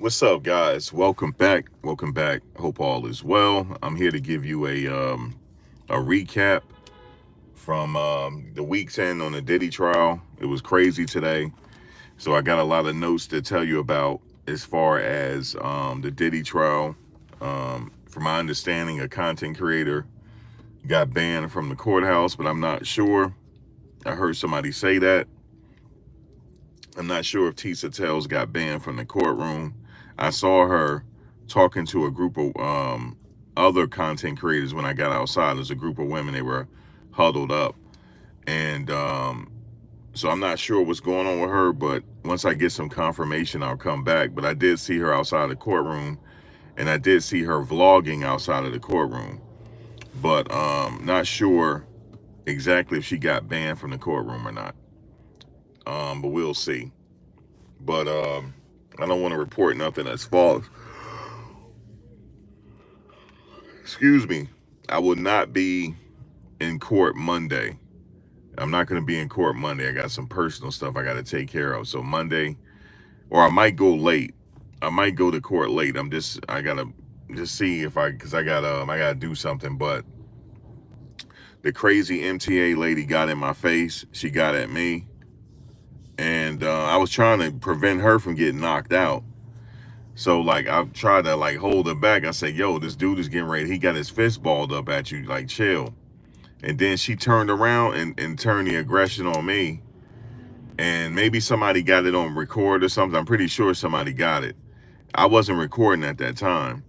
What's up, guys? Welcome back. Welcome back. Hope all is well. I'm here to give you a recap from the week's end on the Diddy trial. It was crazy today, so I got a lot of notes to tell you about as far as the Diddy trial. From my understanding, a content creator got banned from the courthouse, but I'm not sure. I heard somebody say that. I'm not sure if Tisa Tells got banned from the courtroom. I saw her talking to a group of other content creators when I got outside. There's a group of women. They were huddled up. And so I'm not sure what's going on with her, but once I get some confirmation, I'll come back. But I did see her outside the courtroom, and I did see her vlogging outside of the courtroom. But not sure exactly if she got banned from the courtroom or not. But we'll see. But I don't want to report nothing that's false. Excuse me. I will not be in court Monday. I'm not going to be in court Monday. I got some personal stuff I got to take care of. So Monday, or I might go late. I might go to court late. I gotta just see if cause I gotta do something. But the crazy MTA lady got in my face. She got at me, and I was trying to prevent her from getting knocked out. So like I tried to like hold her back. I said, "Yo, this dude is getting ready. He got his fist balled up at you. Like chill." And then she turned around and turned the aggression on me. And maybe somebody got it on record or something. I'm pretty sure somebody got it. I wasn't recording at that time.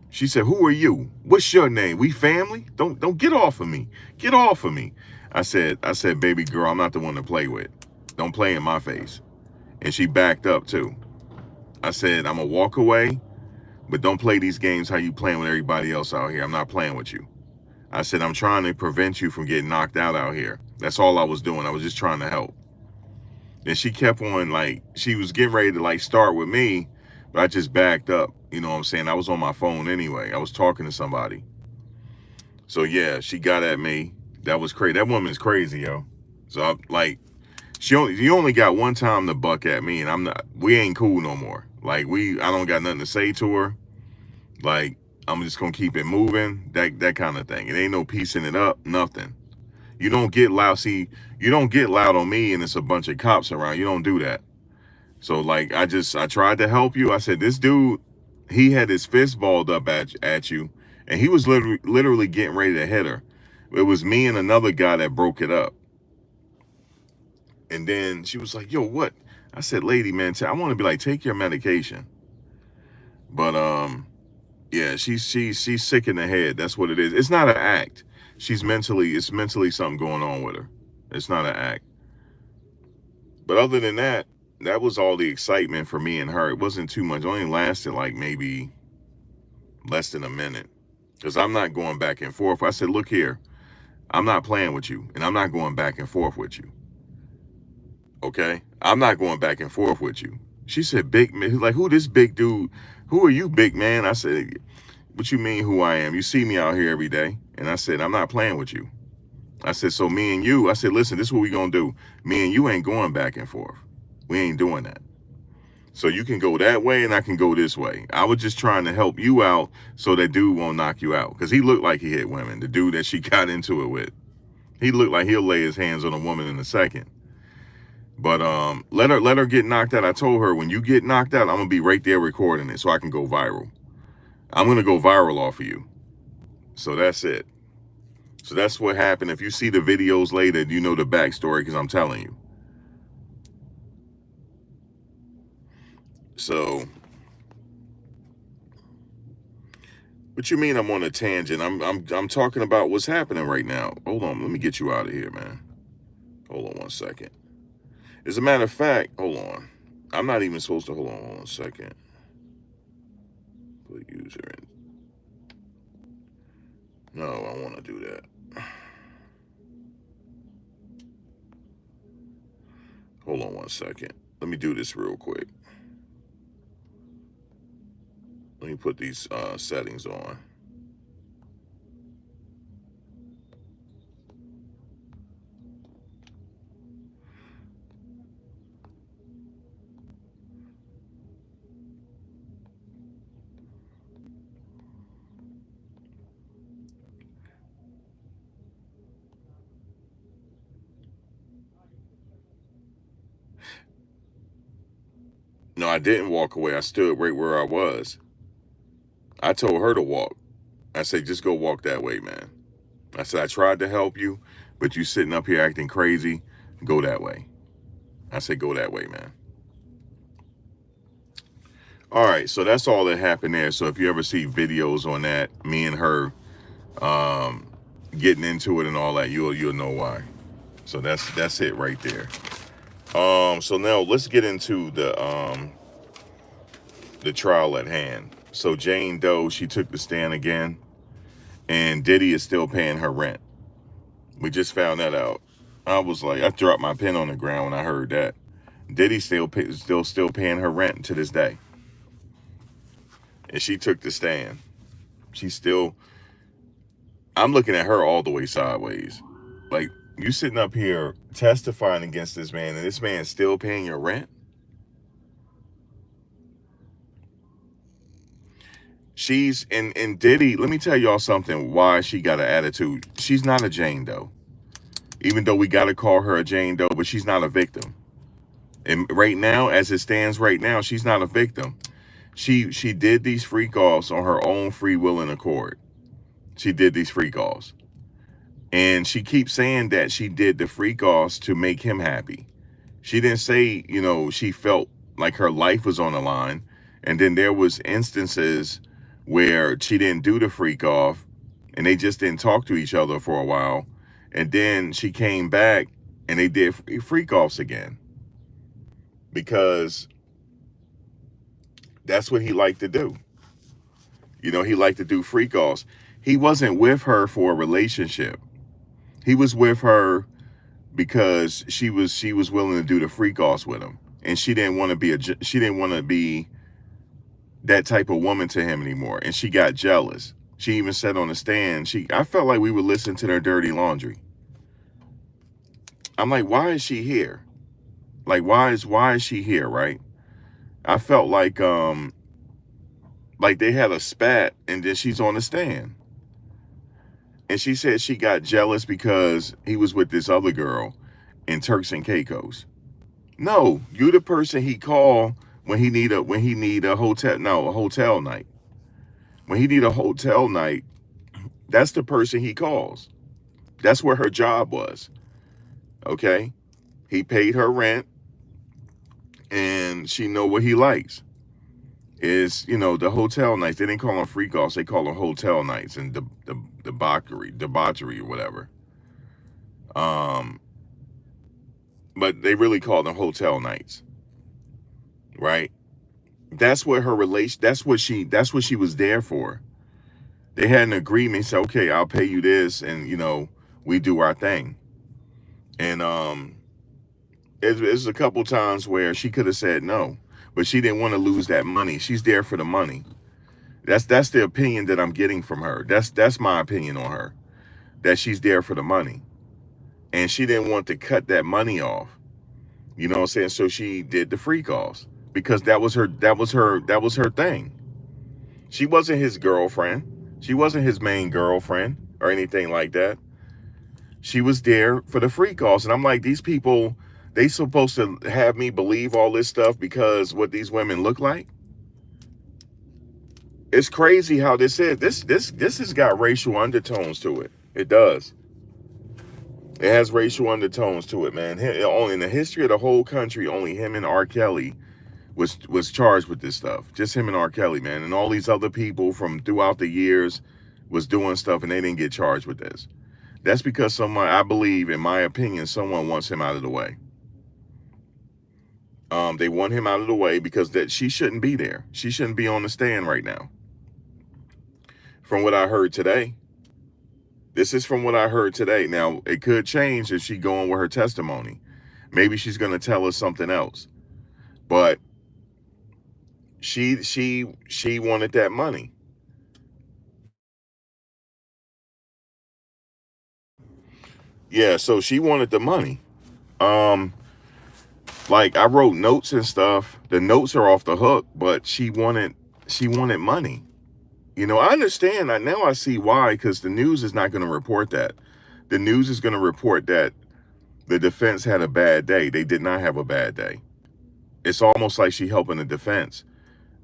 She said, "Who are you? What's your name? We family? Don't get off of me. Get off of me." I said, "Baby girl, I'm not the one to play with. Don't play in my face." And she backed up too. I said, "I'm gonna walk away, but don't play these games how you playing with everybody else out here. I'm not playing with you." I said, "I'm trying to prevent you from getting knocked out here. That's all I was doing. I was just trying to help." And she kept on, like, she was getting ready to like start with me, but I just backed up. You know what I'm saying? I was on my phone anyway. I was talking to somebody. So yeah, she got at me. That was crazy. That woman's crazy, yo. So I'm like, you only got one time to buck at me, and we ain't cool no more. Like I don't got nothing to say to her. Like, I'm just gonna keep it moving, that kind of thing. It ain't no piecing it up, nothing. You don't get loud. See, you don't get loud on me and it's a bunch of cops around. You don't do that. So like I tried to help you. I said, this dude, he had his fist balled up at you, and he was literally getting ready to hit her. It was me and another guy that broke it up. And then she was like, "Yo, what?" I said, "Lady, man, I want to be like, take your medication." But yeah, she's sick in the head. That's what it is. It's not an act. It's mentally something going on with her. It's not an act. But other than that, that was all the excitement for me and her. It wasn't too much. It only lasted like maybe less than a minute. Because I'm not going back and forth. I said, "Look here, I'm not playing with you, and I'm not going back and forth with you. Okay? I'm not going back and forth with you." She said, "Big man," like, "Who this big dude? Who are you, big man?" I said, "What you mean who I am? You see me out here every day." And I said, "I'm not playing with you." I said, "So me and you," I said, "Listen, this is what we gonna do. Me and you ain't going back and forth. We ain't doing that. So you can go that way and I can go this way. I was just trying to help you out so that dude won't knock you out." Because he looked like he hit women. The dude that she got into it with. He looked like he'll lay his hands on a woman in a second. But let her get knocked out. I told her, when you get knocked out, I'm gonna be right there recording it so I can go viral. I'm gonna go viral off of you. So that's it. So that's what happened. If you see the videos later, you know the backstory because I'm telling you. So, what you mean I'm on a tangent? I'm talking about what's happening right now. Hold on, let me get you out of here, man. Hold on 1 second. As a matter of fact, hold on. I'm not even supposed to hold on 1 second. Put user in. No, I want to do that. Hold on 1 second. Let me do this real quick. Let me put these settings on. No, I didn't walk away. I stood right where I was. I told her to walk. I said, just go walk that way, man. I said, I tried to help you, but you sitting up here acting crazy. Go that way. I said, go that way, man. All right, so that's all that happened there. So if you ever see videos on that, me and her getting into it and all that, you'll know why. So that's it right there. So now let's get into the trial at hand. So Jane Doe, she took the stand again, and Diddy is still paying her rent. We just found that out. I was like, I dropped my pen on the ground when I heard that. Diddy still paying her rent to this day, and she took the stand. She's still. I'm looking at her all the way sideways. Like, you sitting up here testifying against this man, and this man's still paying your rent. She's and Diddy. Let me tell y'all something. Why she got an attitude? She's not a Jane Doe. Even though we got to call her a Jane Doe, but she's not a victim. And right now, as it stands right now, she's not a victim. She did these freak offs on her own free will and accord. She did these freak offs. And she keeps saying that she did the freak offs to make him happy. She didn't say, she felt like her life was on the line. And then there was instances where she didn't do the freak off and they just didn't talk to each other for a while. And then she came back and they did freak offs again. Because that's what he liked to do. He liked to do freak offs. He wasn't with her for a relationship. He was with her because she was willing to do the freak offs with him, and she didn't want to be that type of woman to him anymore, and she got jealous. She even said on the stand, I felt like we were listening to their dirty laundry. I'm like, why is she here? Like, why is she here, right? I felt like they had a spat, and then she's on the stand. And she said she got jealous because he was with this other girl in Turks and Caicos. No, you the person he called when he need a hotel night. When he need a hotel night, that's the person he calls. That's where her job was. Okay? He paid her rent, and she know what he likes. Is, the hotel nights. They didn't call them freak offs, they call them hotel nights and debauchery or whatever. But they really call them hotel nights. Right? That's what that's what she was there for. They had an agreement, said, okay, I'll pay you this, and we do our thing. And it's a couple times where she could have said no, but she didn't want to lose that money. She's there for the money. That's the opinion that I'm getting from her. That's my opinion on her. That she's there for the money. And she didn't want to cut that money off. You know what I'm saying? So she did the freak offs because that was her thing. She wasn't his girlfriend. She wasn't his main girlfriend or anything like that. She was there for the freak offs. And I'm like, these people, they supposed to have me believe all this stuff because what these women look like? It's crazy how this is. This has got racial undertones to it. It does. It has racial undertones to it, man. Only in the history of the whole country, only him and R. Kelly was charged with this stuff. Just him and R. Kelly, man. And all these other people from throughout the years was doing stuff and they didn't get charged with this. That's because someone, I believe, in my opinion, someone wants him out of the way. They want him out of the way because that she shouldn't be there. She shouldn't be on the stand right now. From what I heard today. This is from what I heard today. Now, it could change if she go on with her testimony. Maybe she's going to tell us something else. But she wanted that money. Yeah, so she wanted the money. Like I wrote notes and stuff. The notes are off the hook, but she wanted money. I understand. Now I see why, because the news is not going to report that. The news is going to report that the defense had a bad day. They did not have a bad day. It's almost like she helping the defense.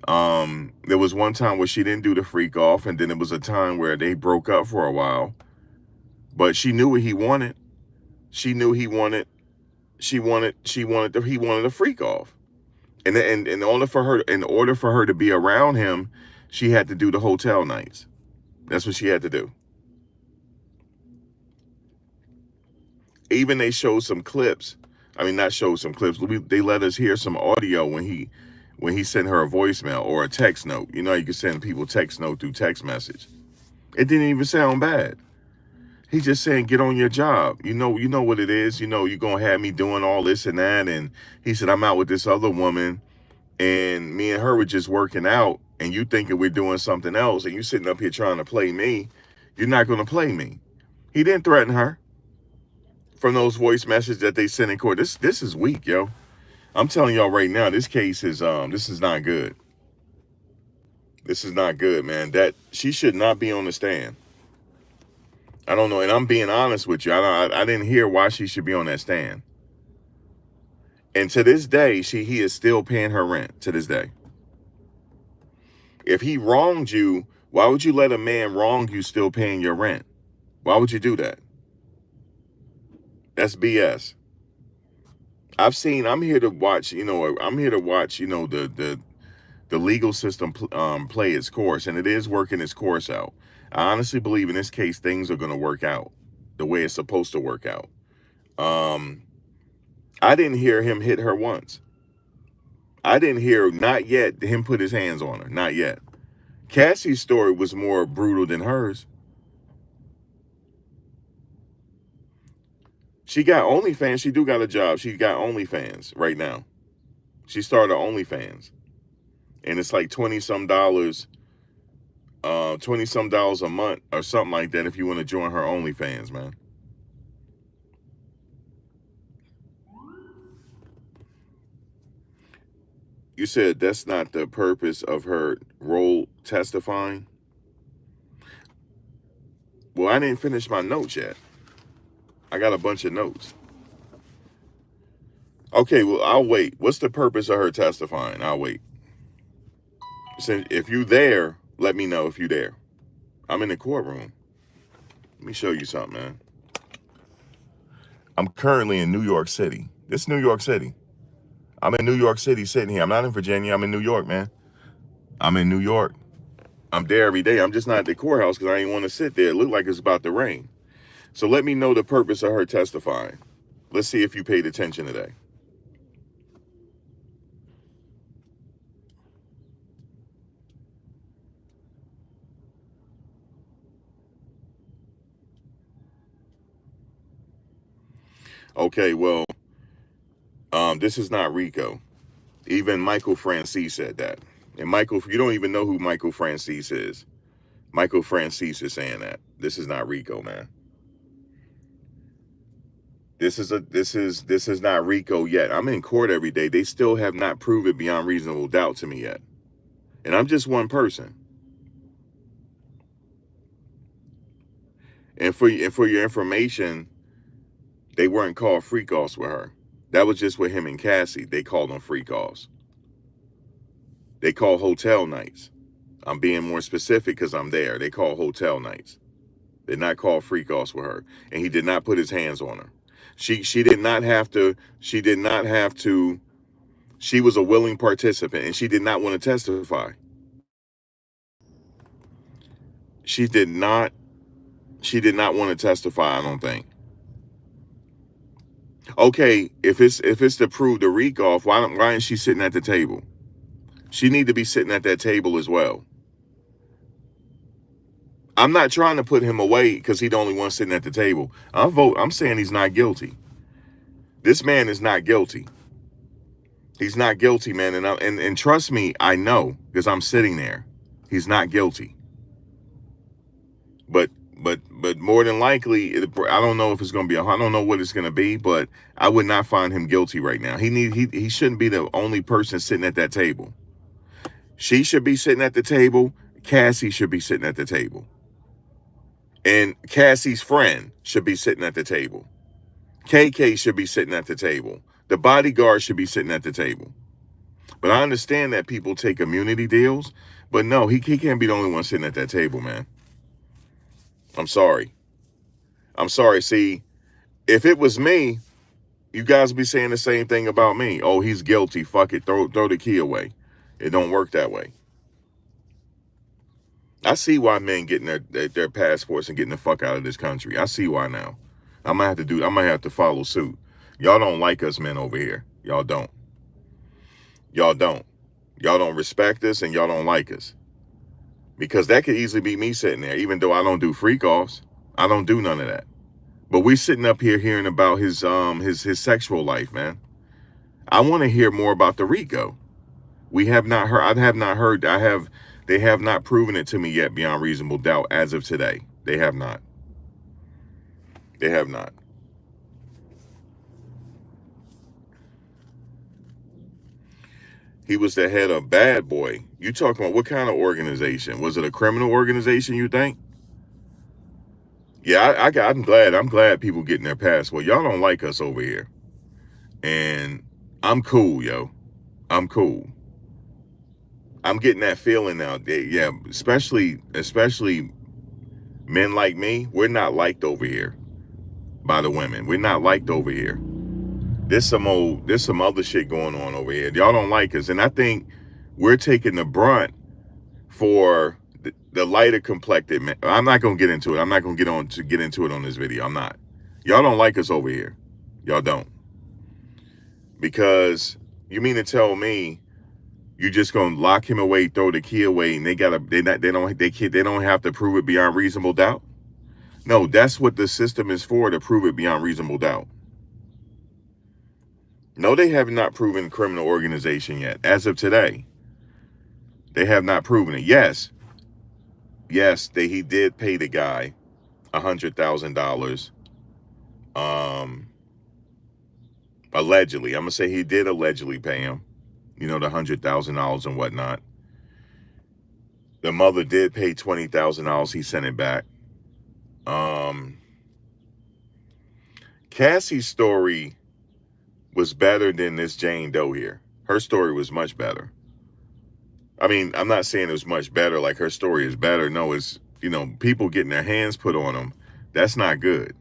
There was one time where she didn't do the freak off, and then there was a time where they broke up for a while. But she knew what he wanted. She knew he wanted. He wanted a freak off. And in order for her to be around him, she had to do the hotel nights. That's what she had to do. Even they showed some clips. I mean, not showed some clips. They let us hear some audio when he sent her a voicemail or a text note. You know, you can send people text note through text message. It didn't even sound bad. He's just saying, get on your job. You know what it is. You know, you're gonna have me doing all this and that. And he said, I'm out with this other woman, and me and her were just working out, and you thinking we're doing something else, and you sitting up here trying to play me. You're not gonna play me. He didn't threaten her from those voice messages that they sent in court. This is weak, yo. I'm telling y'all right now, this case is this is not good. This is not good, man. That she should not be on the stand. I don't know, and I'm being honest with you. I didn't hear why she should be on that stand. And to this day, he is still paying her rent to this day. If he wronged you, why would you let a man wrong you still paying your rent? Why would you do that? That's BS. I'm here to watch, the legal system play its course, and it is working its course out. I honestly believe in this case, things are going to work out the way it's supposed to work out. I didn't hear him hit her once. I didn't hear, not yet, him put his hands on her. Not yet. Cassie's story was more brutal than hers. She got OnlyFans. She do got a job. She got OnlyFans right now. She started OnlyFans. And it's like $20 some a month or something like that if you want to join her OnlyFans, man. You said that's not the purpose of her role testifying? Well, I didn't finish my notes yet. I got a bunch of notes. Okay, well, I'll wait. What's the purpose of her testifying? I'll wait. Since if you there, let me know if you there. I'm in the courtroom. Let me show you something, man. I'm currently in New York City. This is New York City. I'm in New York City sitting here. I'm not in Virginia. I'm in New York, man. I'm in New York. I'm there every day. I'm just not at the courthouse because I ain't want to sit there. It looked like it's about to rain. So let me know the purpose of her testifying. Let's see if you paid attention today. Okay, well, this is not RICO. Even Michael Francis said that. And Michael, you don't even know who Michael Francis is. Michael Francis is saying that. This is not RICO, man. This is not RICO yet. I'm in court every day. They still have not proved it beyond reasonable doubt to me yet. And I'm just one person. And for your information, they weren't called freak offs with her. That was just with him and Cassie. They called them freak offs. They call hotel nights. I'm being more specific because I'm there. They call hotel nights. They're not called freak offs with her. And he did not put his hands on her. She did not have to. She was a willing participant, and she did not want to testify. She did not want to testify, I don't think. Okay, if it's to prove the RICO off, why isn't she sitting at the table? She need to be sitting at that table as well. I'm not trying to put him away because he's the only one sitting at the table. I'm saying he's not guilty. This man is not guilty. He's not guilty, man. And trust me, I know because I'm sitting there. He's not guilty. But more than likely, I don't know if it's going to be. I don't know what it's going to be, but I would not find him guilty right now. He shouldn't be the only person sitting at that table. She should be sitting at the table. Cassie should be sitting at the table. And Cassie's friend should be sitting at the table. KK should be sitting at the table. The bodyguard should be sitting at the table. But I understand that people take immunity deals. But no, he can't be the only one sitting at that table, man. I'm sorry. I'm sorry. See, if it was me, you guys would be saying the same thing about me. Oh, he's guilty. Fuck it. Throw the key away. It don't work that way. I see why men getting their passports and getting the fuck out of this country. I see why now. I might have to follow suit. Y'all don't like us men over here. Y'all don't. Y'all don't. Y'all don't respect us and y'all don't like us. Because that could easily be me sitting there, even though I don't do freak offs. I don't do none of that. But we sitting up here hearing about his sexual life, man. I want to hear more about the Rico. We have not heard. I have not heard. They have not proven it to me yet beyond reasonable doubt as of today. They have not. They have not. He was the head of Bad Boy. You talking about what kind of organization? Was it a criminal organization, you think? Yeah, I'm glad. I'm glad people getting their passport. Y'all don't like us over here. And I'm cool, yo. I'm cool. I'm getting that feeling now. Yeah, especially men like me. We're not liked over here by the women. We're not liked over here. There's some other shit going on over here. Y'all don't like us. And I think we're taking the brunt for the lighter complected men. I'm not going to get into it. I'm not going to get into it on this video. I'm not. Y'all don't like us over here. Y'all don't. Because you mean to tell me you just gonna lock him away, throw the key away, and they don't have to prove it beyond reasonable doubt? No, that's what the system is for, to prove it beyond reasonable doubt. No, they have not proven criminal organization yet. As of today, they have not proven it. Yes, he did pay the guy $100,000. Allegedly, I'm gonna say he did allegedly pay him. You know, the $100,000 and whatnot. The mother did pay $20,000. He sent it back. Cassie's story was better than this Jane Doe here. Her story was much better. I mean, I'm not saying it was much better, like her story is better. No, it's, people getting their hands put on them. That's not good.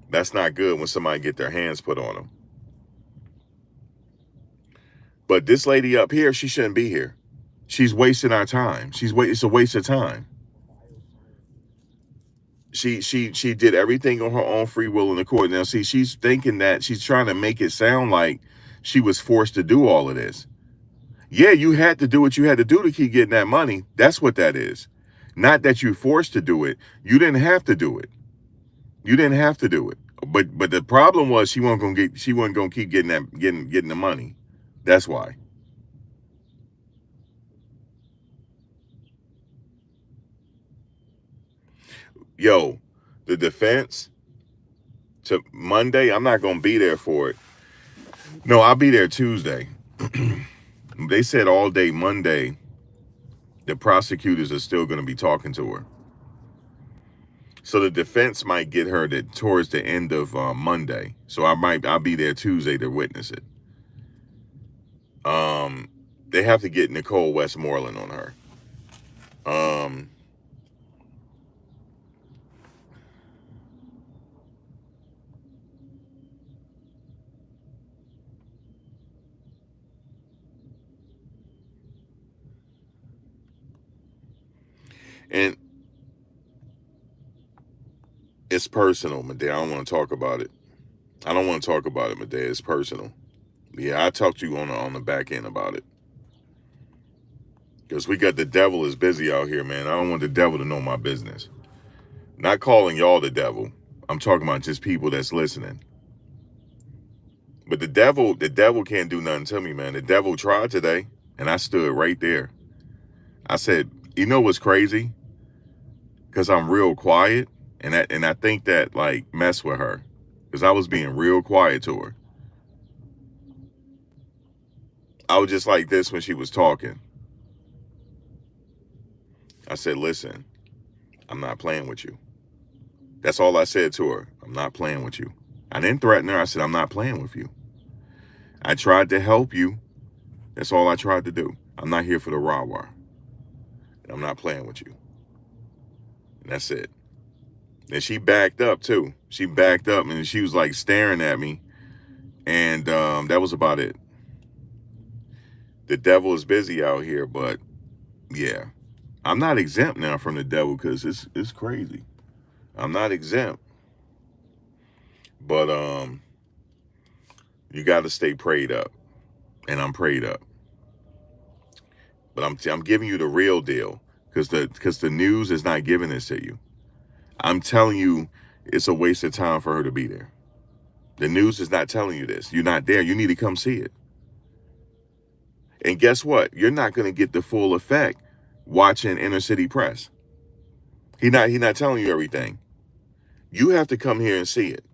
That's not good when somebody get their hands put on them. But this lady up here, she shouldn't be here. She's wasting our time. It's a waste of time. She did everything on her own free will and accord. Now, see, she's thinking that she's trying to make it sound like she was forced to do all of this. Yeah, you had to do what you had to do to keep getting that money. That's what that is. Not that you forced to do it. You didn't have to do it. You didn't have to do it. But the problem was she wasn't gonna keep getting the money. That's why. Yo, the defense to Monday, I'm not gonna be there for it. No, I'll be there Tuesday. They said all day Monday, the prosecutors are still gonna be talking to her. So the defense might get her towards the end of Monday. So I'll be there Tuesday to witness it. They have to get Nicole Westmoreland on her. And it's personal, Medea. I don't want to talk about it. Medea. It's personal. Yeah, I talked to you on the back end about it. Because we got the devil is busy out here, man. I don't want the devil to know my business. Not calling y'all the devil. I'm talking about just people that's listening. But the devil can't do nothing to me, man. The devil tried today, and I stood right there. I said, you know what's crazy? Because I'm real quiet, and I think that like messed with her. Because I was being real quiet to her. I was just like this when she was talking. I said, listen, I'm not playing with you. That's all I said to her. I'm not playing with you. I didn't threaten her. I said, I'm not playing with you. I tried to help you. That's all I tried to do. I'm not here for the rah-rah. I'm not playing with you. And that's it. And she backed up too. She backed up and she was like staring at me. And that was about it. The devil is busy out here, but yeah. I'm not exempt now from the devil because it's crazy. I'm not exempt. But you gotta stay prayed up. And I'm prayed up. But I'm giving you the real deal. Because the news is not giving this to you. I'm telling you it's a waste of time for her to be there. The news is not telling you this. You're not there. You need to come see it. And guess what? You're not going to get the full effect watching inner city press. He not telling you everything. You have to come here and see it.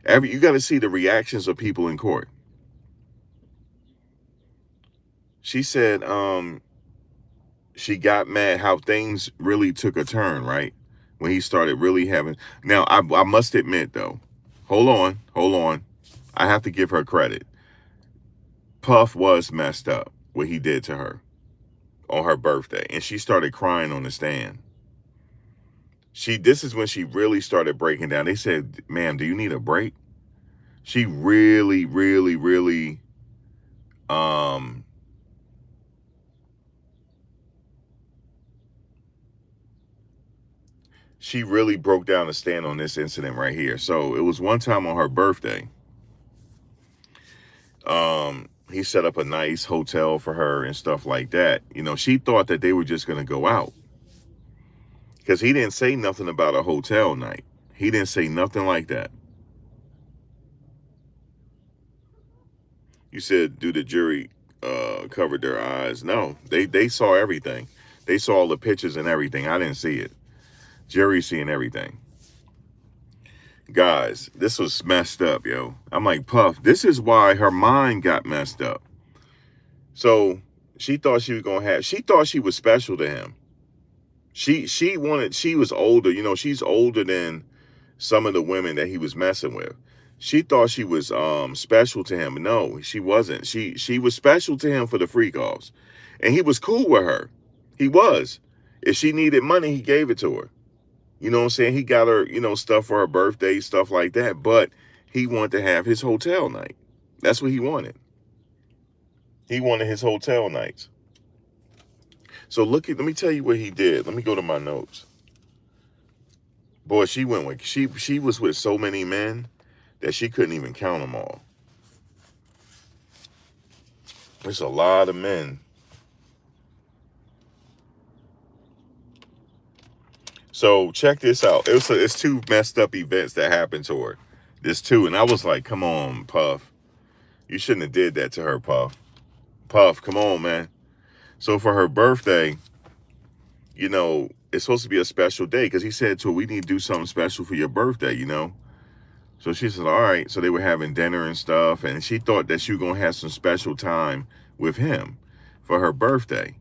You got to see the reactions of people in court. She said she got mad how things really took a turn, right? When he started really having. Now, I must admit, though, hold on. I have to give her credit. Puff was messed up, what he did to her on her birthday. And she started crying on the stand. This is when she really started breaking down. They said, ma'am, do you need a break? She really, really, really, she really broke down the stand on this incident right here. So it was one time on her birthday. He set up a nice hotel for her and stuff like that. You know, she thought that they were just going to go out. Because he didn't say nothing about a hotel night. He didn't say nothing like that. You said, do the jury cover their eyes? No, they saw everything. They saw all the pictures and everything. I didn't see it. Jury seeing everything. Guys, this was messed up, yo. I'm like, Puff, this is why her mind got messed up. So she thought she thought she was special to him. She was older, you know, she's older than some of the women that he was messing with. She thought she was special to him. No, she wasn't. She was special to him for the freak offs. And he was cool with her. He was. If she needed money, he gave it to her. You know what I'm saying? He got her, you know, stuff for her birthday, stuff like that. But he wanted to have his hotel night. That's what he wanted. He wanted his hotel nights. So let me tell you what he did. Let me go to my notes. Boy, she was with so many men that she couldn't even count them all. There's a lot of men. So check this out. It's two messed up events that happened to her. There's two, and I was like, come on, Puff. You shouldn't have did that to her, Puff. Puff, come on, man. So for her birthday, you know, it's supposed to be a special day because he said to her, we need to do something special for your birthday, you know. So she said, all right. So they were having dinner and stuff, and she thought that she was going to have some special time with him for her birthday.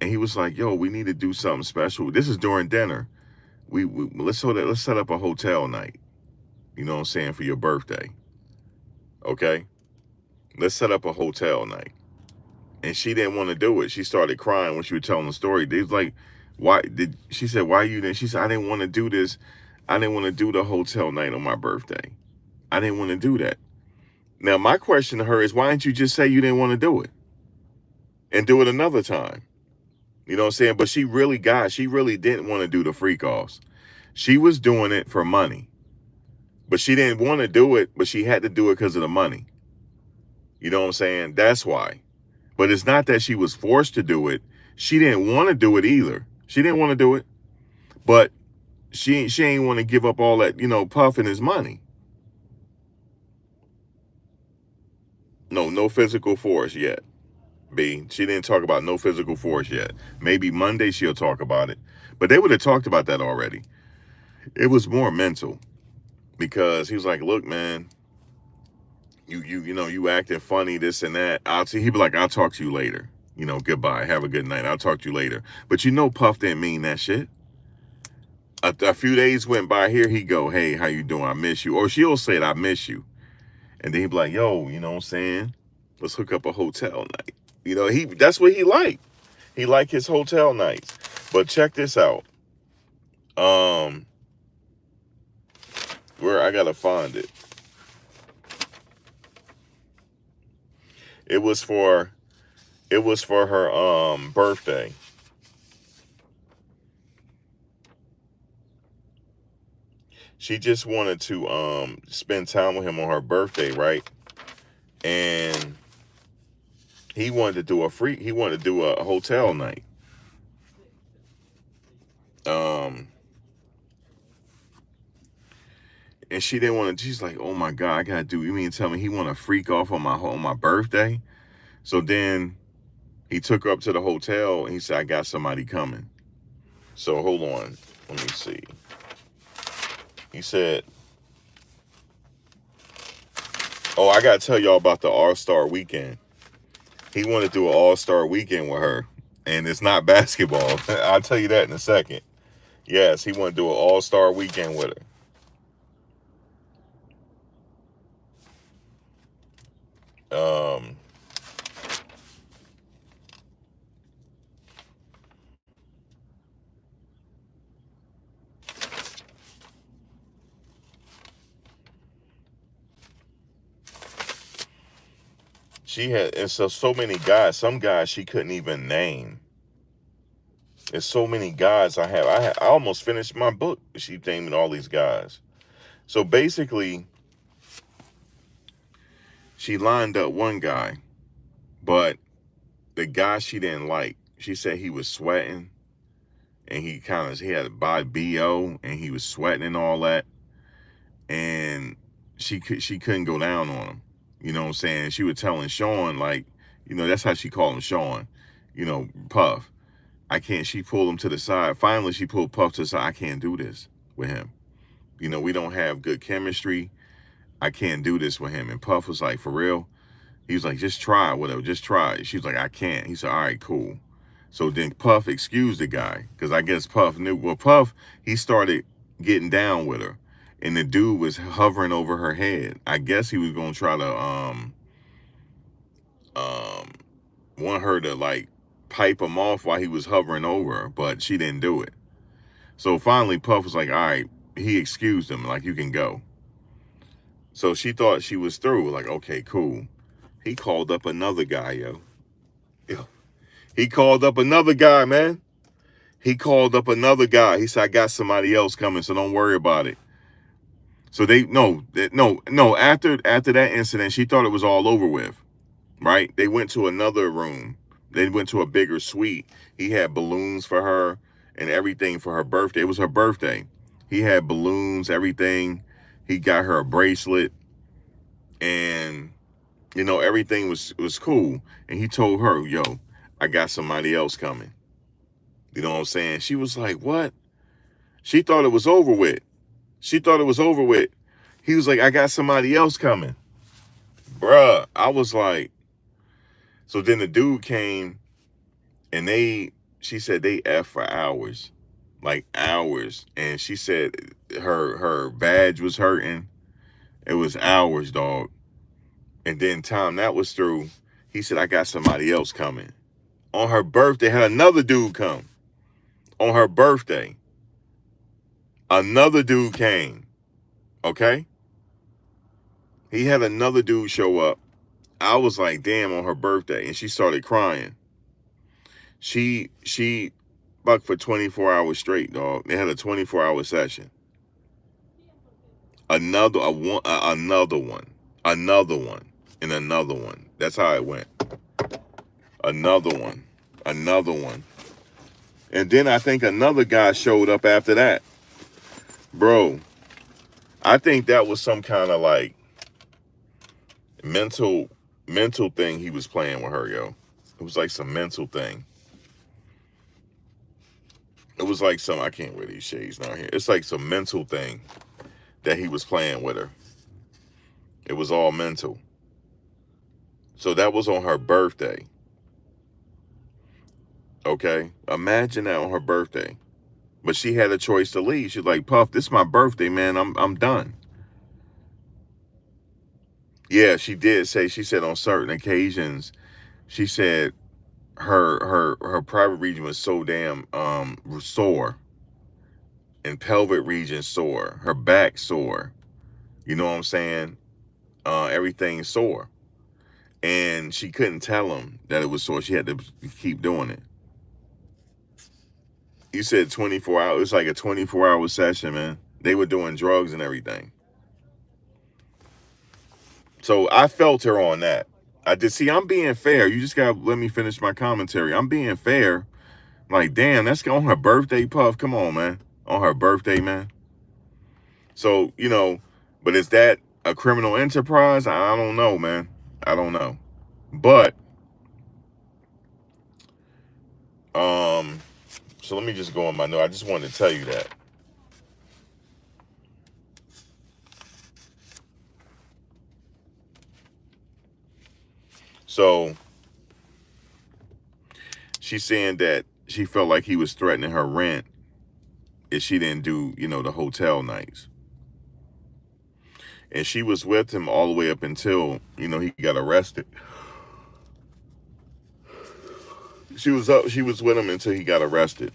And he was like, yo, we need to do something special. This is during dinner. Let's set up a hotel night. You know what I'm saying, for your birthday. Okay? Let's set up a hotel night. And she didn't want to do it. She started crying when she was telling the story. They was like, she said, why you didn't? She said, I didn't want to do this. I didn't want to do the hotel night on my birthday. I didn't want to do that. Now, my question to her is, why didn't you just say you didn't want to do it? And do it another time? You know what I'm saying? But she really didn't want to do the freak offs. She was doing it for money. But she didn't want to do it, but she had to do it because of the money. You know what I'm saying? That's why. But it's not that she was forced to do it. She didn't want to do it either. She didn't want to do it. But she ain't want to give up all that, you know, Puff and his money. No physical force yet. B. She didn't talk about no physical force yet. Maybe Monday she'll talk about it. But they would have talked about that already. It was more mental. Because he was like, look, man, you know, you acting funny, this and that. He'd be like, I'll talk to you later. You know, goodbye. Have a good night. I'll talk to you later. But you know, Puff didn't mean that shit. A few days went by. Here he go. Hey, how you doing? I miss you. Or she'll say, I miss you. And then he'd be like, yo, you know what I'm saying? Let's hook up a hotel night. that's what he liked. He liked his hotel nights. But check this out. Where I gotta find it. It was for her birthday. She just wanted to spend time with him on her birthday, right? And he wanted to do a hotel night. And she didn't want to. She's like, "Oh my God, I gotta do. You mean tell me he want to freak off on my birthday?" So then he took her up to the hotel and he said, "I got somebody coming." So hold on, let me see. He said, "Oh, I gotta tell y'all about the All-Star weekend." He wanted to do an All-Star weekend with her, and it's not basketball. I'll tell you that in a second. Yes, he wanted to do an All-Star weekend with her. She had, and so many guys. Some guys she couldn't even name. There's so many guys I have. I almost finished my book. She naming all these guys. So basically, she lined up one guy, but the guy she didn't like, she said he was sweating, and he had a body BO, and he was sweating and all that, and she couldn't go down on him. You know what I'm saying? She was telling Sean, like, that's how she called him, Sean, Puff. I can't. She pulled him to the side. Finally, she pulled Puff to the side. I can't do this with him. We don't have good chemistry. I can't do this with him. And Puff was like, for real? He was like, just try, whatever, just try. She was like, I can't. He said, all right, cool. So then Puff excused the guy, because I guess Puff knew. Well, Puff, he started getting down with her, and the dude was hovering over her head. I guess he was going to try to want her to, like, pipe him off while he was hovering over her, but she didn't do it. So finally, Puff was like, all right, he excused him, like, you can go. So she thought she was through, like, okay, cool. He called up another guy, yo. He called up another guy, man. He called up another guy. He said, I got somebody else coming, so don't worry about it. So after that incident, she thought it was all over with, right? They went to another room. They went to a bigger suite. He had balloons for her and everything for her birthday. It was her birthday. He had balloons, everything. He got her a bracelet, and everything was cool. And he told her, yo, I got somebody else coming. You know what I'm saying? She was like, what? She thought it was over with. He was like, I got somebody else coming. Bruh, I was like, so then the dude came, and she said they F for hours. Like hours. And she said her badge was hurting. It was hours, dog. And then time that was through, he said, I got somebody else coming. On her birthday, had another dude come. On her birthday, another dude came. Okay? He had another dude show up. I was like, damn, on her birthday. And she started crying. She bucked for 24 hours straight, dog. They had a 24-hour session. Another one, and another one. That's how it went. Another one. And then I think another guy showed up after that. Bro, I think that was some kind of like mental thing he was playing with her, yo. It was like some mental thing. It was like some, I can't wear these shades down here. It's like some mental thing that he was playing with her. It was all mental. So that was on her birthday. Okay? Imagine that on her birthday. But she had a choice to leave. She's like, Puff, this is my birthday, man. I'm done. Yeah, she did say, she said on certain occasions, She said her private region was so damn sore, and pelvic region sore, her back sore. You know what I'm saying? Everything sore, and she couldn't tell him that it was sore. She had to keep doing it. You said 24 hours. It's like a 24-hour session, man. They were doing drugs and everything. So I felt her on that. I did. See, I'm being fair. You just gotta let me finish my commentary. I'm being fair. Like, damn, that's on her birthday, Puff. Come on, man. On her birthday, man. So, but is that a criminal enterprise? I don't know, man. I don't know. But, so let me just go on my note. I just wanted to tell you that. So, she's saying that she felt like he was threatening her rent if she didn't do, the hotel nights. And she was with him all the way up until, he got arrested. She was with him until he got arrested.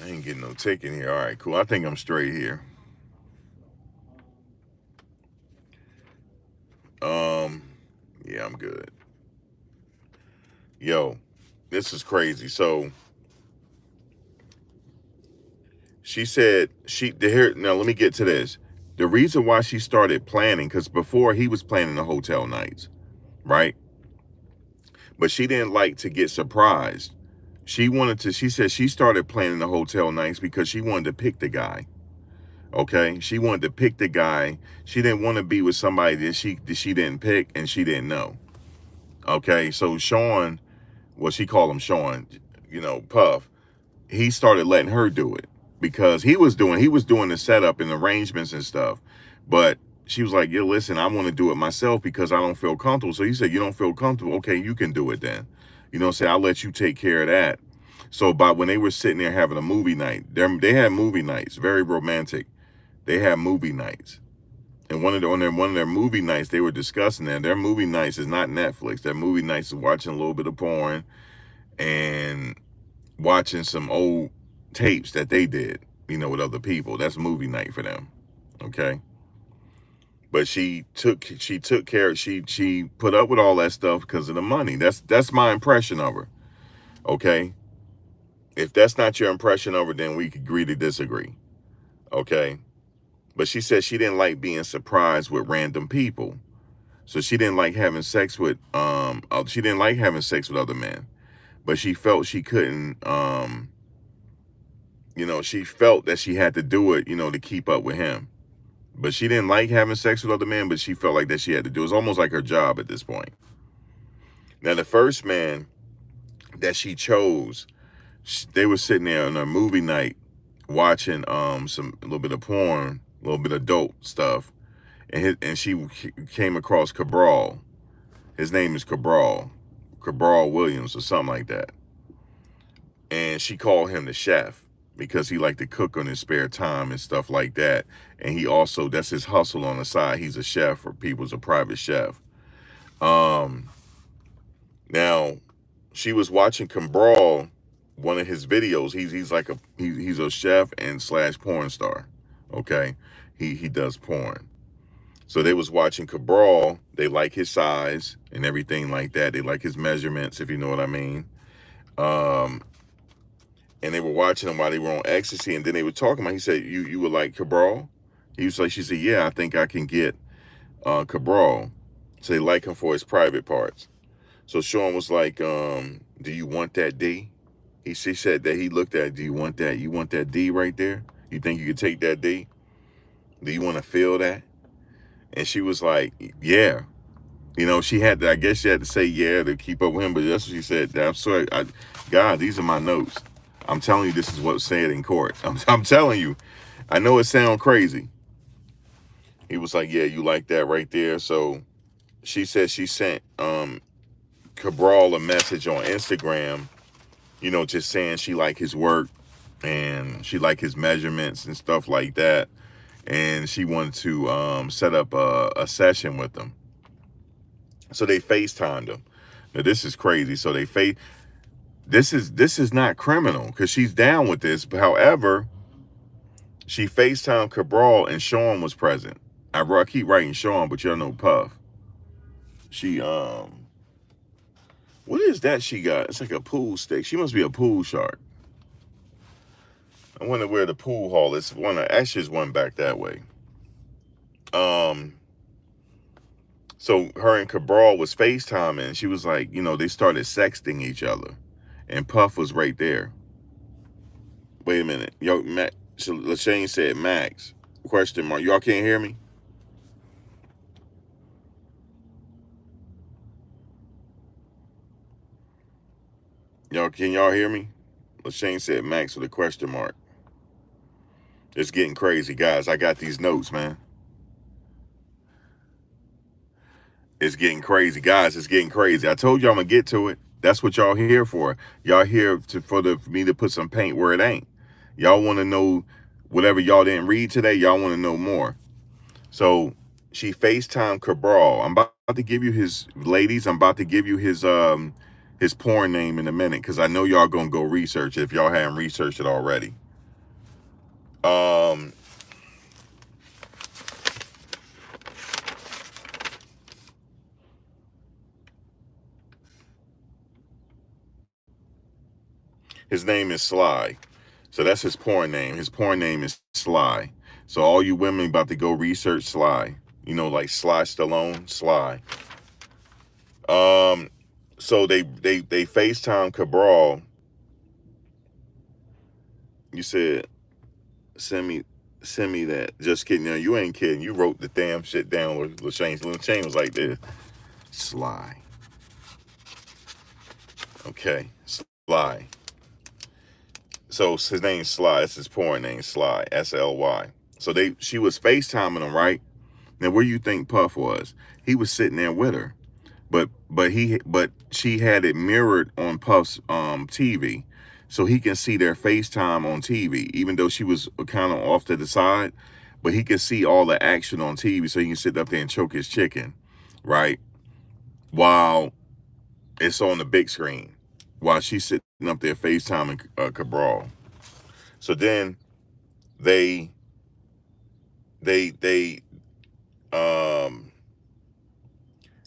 I ain't getting no ticket here. All right, cool. I think I'm straight here. Yeah, I'm good. Yo, this is crazy. So she said now let me get to this. The reason why she started planning, because before he was planning the hotel nights, right? But she didn't like to get surprised. She said she started planning the hotel nights because she wanted to pick the guy. Okay, she wanted to pick the guy. She didn't want to be with somebody that she didn't pick and she didn't know. Okay, so Sean, well, she called him Sean, Puff. He started letting her do it because he was doing the setup and arrangements and stuff. But she was like, "Yeah, listen, I want to do it myself because I don't feel comfortable." So he said, "You don't feel comfortable? Okay, you can do it then." Say I'll let you take care of that. So, but when they were sitting there having a movie night, they had movie nights, very romantic. They had movie nights. And one of their movie nights, they were discussing that. Their movie nights is not Netflix. Their movie nights is watching a little bit of porn and watching some old tapes that they did, with other people. That's movie night for them. Okay. But she took care. She put up with all that stuff because of the money. That's my impression of her. Okay. If that's not your impression of her, then we could agree to disagree. Okay. But she said she didn't like being surprised with random people. So she didn't like having sex with she didn't like having sex with other men. But she felt she couldn't she felt that she had to do it, to keep up with him. But she didn't like having sex with other men, but she felt like that she had to do it. It's almost like her job at this point. Now the first man that she chose, they were sitting there on a movie night watching a little bit of porn, a little bit of adult stuff. And she came across Cabral. His name is Cabral Williams or something like that. And she called him the chef because he liked to cook on his spare time and stuff like that. And he also, that's his hustle on the side. He's a chef for people, he's a private chef. Now, she was watching Cabral, one of his videos. He's a chef and / porn star. Okay, he does porn. So they was watching Cabral. They like his size and everything like that. They like his measurements, if you know what I mean. And they were watching him while they were on ecstasy, and then they were talking about. He said, "You would like Cabral?" He was like, she said, "Yeah, I think I can get Cabral." So they like him for his private parts. So Sean was like, "Do you want that D?" She said that he looked at, "Do you want that? You want that D right there? You think you could take that D? Do you want to feel that?" And she was like, "Yeah." She had to, I guess she had to say yeah to keep up with him, but that's what she said. I'm sorry, God, these are my notes. I'm telling you, this is what's said in court. I'm telling you. I know it sounds crazy. He was like, "Yeah, you like that right there." So she said she sent Cabral a message on Instagram, just saying she liked his work and she liked his measurements and stuff like that. And she wanted to set up a session with him. So they FaceTimed him. Now this is crazy. So this is not criminal because she's down with this. But however, she FaceTimed Cabral and Sean was present. I keep writing Sean, but y'all know Puff. She what is that she got? It's like a pool stick. She must be a pool shark. I wonder where the pool hall is. One of Ashes one back that way. So her and Cabral was FaceTiming, and she was like, they started sexting each other. And Puff was right there. Wait a minute. Yo, Matt, so LaShane said Max. Question mark. Y'all can't hear me? Can y'all hear me? LaShane said Max with a question mark. It's getting crazy, guys. I got these notes, man. It's getting crazy, guys. It's getting crazy. I told you I'm gonna get to it. That's what y'all here for. Y'all here for me to put some paint where it ain't. Y'all want to know whatever y'all didn't read today. Y'all want to know more. So she FaceTime Cabral. I'm about to give you his ladies. I'm about to give you his porn name in a minute because I know y'all gonna go research it if y'all haven't researched it already. His name is Sly. So that's his porn name. His porn name is Sly. So all you women about to go research Sly. Like Sly Stallone, Sly. So they FaceTime Cabral. You said send me that. Just kidding. Now you ain't kidding. You wrote the damn shit down with LaShane. LaShane was like this. Sly. Okay. Sly. So his name's Sly. That's his porn name, Sly. SLY. So she was FaceTiming him, right? Now where you think Puff was? He was sitting there with her. But she had it mirrored on Puff's TV. So he can see their FaceTime on TV, even though she was kind of off to the side, but he can see all the action on TV, so he can sit up there and choke his chicken, right? While it's on the big screen, while she's sitting up there FaceTiming Cabral. So then they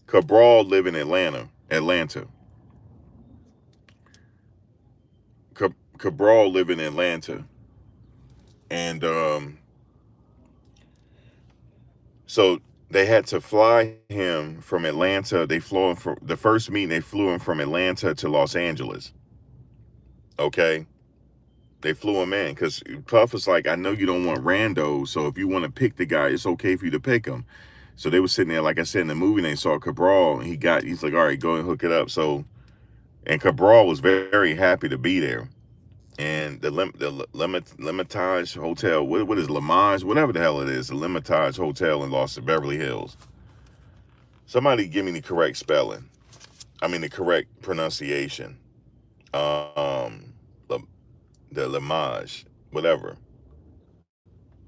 Cabral live in Atlanta. Cabral live in Atlanta. And so they had to fly him from Atlanta. They flew him from the first meeting. They flew him from Atlanta to Los Angeles. Okay, they flew him in because Puff was like, "I know you don't want randos, so if you want to pick the guy, it's okay for you to pick him." So they were sitting there, like I said in the movie. And they saw Cabral, and he's like, "All right, go and hook it up." So, and Cabral was very, very happy to be there. And the Limitage Hotel, what is Lamage, whatever the hell it is, the Limitage Hotel in Beverly Hills. Somebody give me the correct spelling. I mean the correct pronunciation. Um, the Lamage, whatever.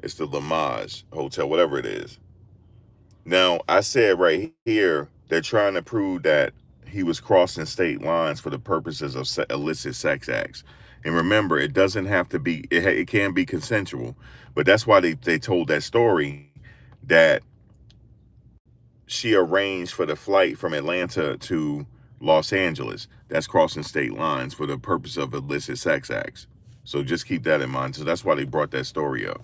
It's the Lamage Hotel, whatever it is. Now I said right here they're trying to prove that he was crossing state lines for the purposes of illicit sex acts. And remember, it doesn't have to be, it can be consensual. But that's why they told that story that she arranged for the flight from Atlanta to Los Angeles. That's crossing state lines for the purpose of illicit sex acts. So just keep that in mind. So that's why they brought that story up.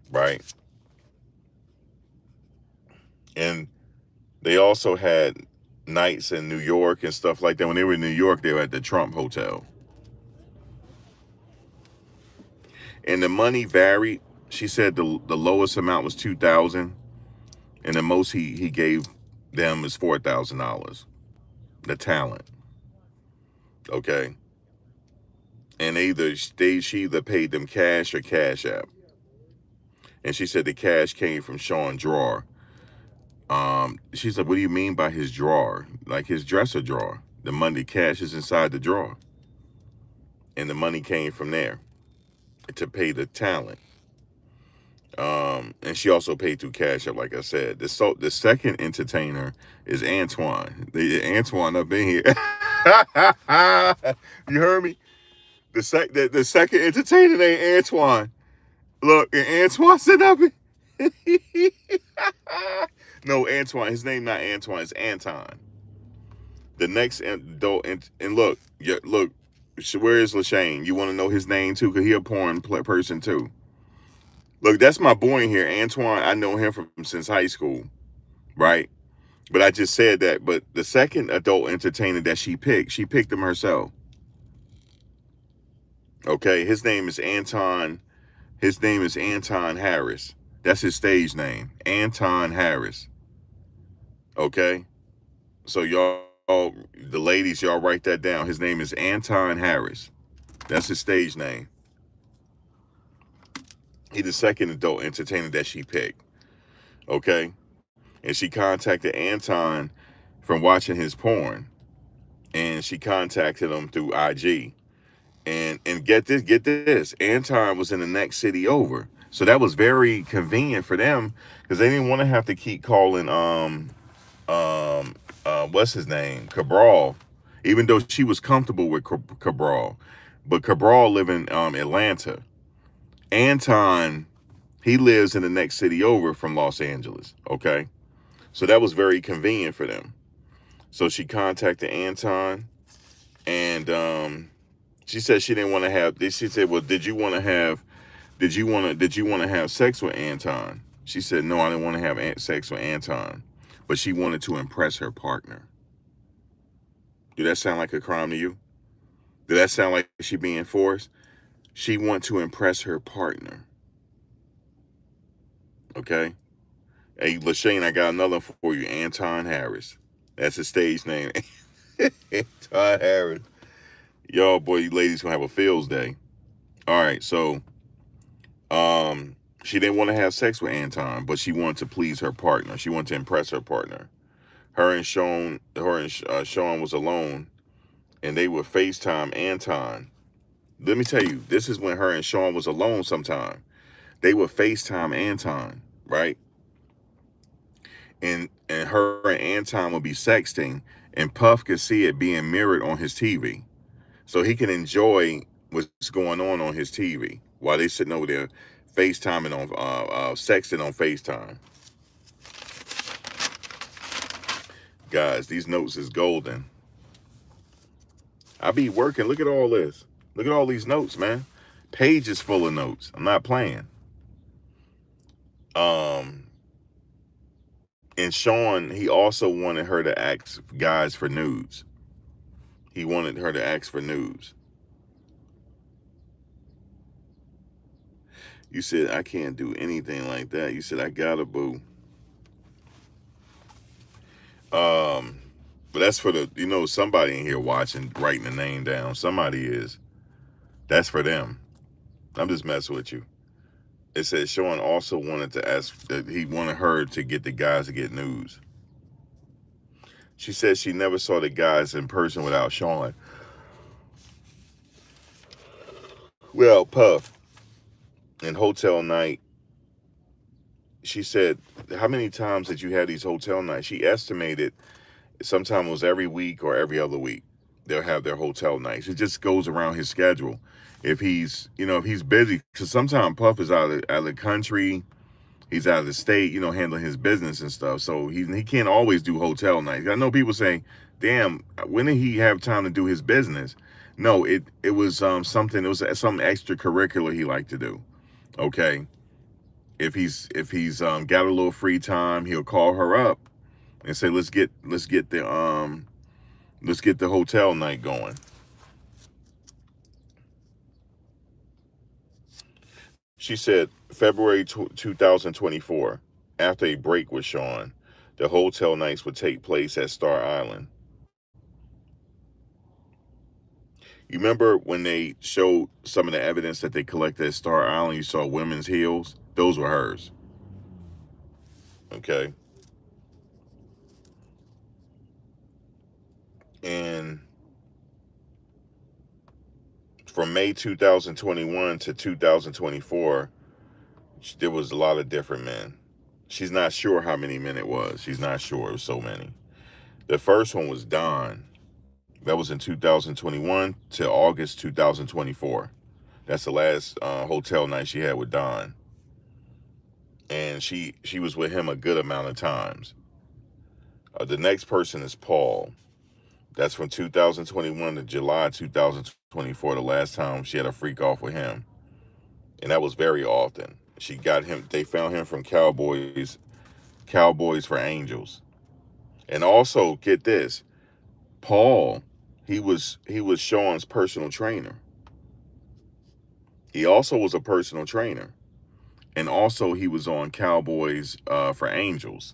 Right? And they also had nights in New York and stuff like that. When they were in New York, they were at the Trump Hotel. And the money varied. She said the lowest amount was $2,000, and the most he gave them is $4,000. The talent, okay. And she either paid them cash or Cash App. And she said the cash came from Sean Drawer. She's like, what do you mean by his drawer? Like his dresser drawer. The money cash is inside the drawer. And the money came from there to pay the talent. And she also paid through Cash App, like I said. The second entertainer is Antoine. Antoine up in here. You heard me? The second entertainer named Antoine. Look, and Antoine said up. No, Antoine. His name not Antoine. It's Anton. The next and look, yeah, look. Where is Lashane? You want to know his name too? Cause he a porn person too. Look, that's my boy in here, Antoine. I know him from since high school, right? But I just said that. But the second adult entertainer that she picked him herself. Okay, his name is Anton. His name is Anton Harris. That's his stage name, Anton Harris. Okay, so y'all, the ladies, y'all write that down. His name is Anton Harris. That's his stage name. He's the second adult entertainer that she picked. Okay, and she contacted Anton from watching his porn, and she contacted him through IG. And get this, Anton was in the next city over, so that was very convenient for them because they didn't want to have to keep calling what's his name, Cabral, even though she was comfortable with Cabral, but Cabral live in Atlanta. Anton, he lives in the next city over from Los Angeles. Okay, so that was very convenient for them. So she contacted Anton, and she said she didn't want to have. She said, "Well, did you want to have sex with Anton?" She said, "No, I didn't want to have sex with Anton," but she wanted to impress her partner. Did that sound like a crime to you? Did that sound like she being forced? She want to impress her partner. Okay. Hey, Lashane, I got another one for you. Anton Harris. That's his stage name. Anton Harris. Y'all, boy, you ladies gonna have a feels day. All right, so she didn't want to have sex with Anton, but she wanted to please her partner. She wanted to impress her partner. Sean was alone, and they would FaceTime Anton. Let me tell you, this is when her and Sean was alone sometime. They would FaceTime Anton, right? And her and Anton would be sexting, and Puff could see it being mirrored on his TV. So he can enjoy what's going on his TV while they sitting over there FaceTiming on sexting on FaceTime. Guys, these notes is golden. I be working. Look at all this. Look at all these notes, man. Pages full of notes. I'm not playing. And Sean, he also wanted her to ask guys for nudes. He wanted her to ask for nudes. You said, I can't do anything like that. You said, I got a boo. But that's for the, somebody in here watching, writing the name down. Somebody is. That's for them. I'm just messing with you. It says Sean also wanted to ask that he wanted her to get the guys to get nudes. She said she never saw the guys in person without Sean. Well, Puff, in hotel night, she said, how many times did you have these hotel nights? She estimated sometimes it was every week or every other week. They'll have their hotel nights. It just goes around his schedule. If he's busy, because sometimes Puff is out of the country, he's out of the state, handling his business and stuff. So he can't always do hotel nights. I know people say, damn, when did he have time to do his business? No, it was something, it was some extracurricular he liked to do. Okay. If he's got a little free time, he'll call her up and say, let's get the hotel night going. She said February 2024, after a break with Sean, the hotel nights would take place at Star Island. You remember when they showed some of the evidence that they collected at Star Island? You saw women's heels. Those were hers. Okay. from May 2021 to 2024, there was a lot of different men. She's not sure how many men it was. She's not sure. It was so many. The first one was Don. That was in 2021 to August 2024. That's the last hotel night she had with Don. And she was with him a good amount of times. The next person is Paul. That's from 2021 to July 2024, the last time she had a freak off with him. And that was very often. She got him, they found him from Cowboys for Angels. And also, get this, Paul, he was Sean's personal trainer. He also was a personal trainer. And also he was on Cowboys for Angels.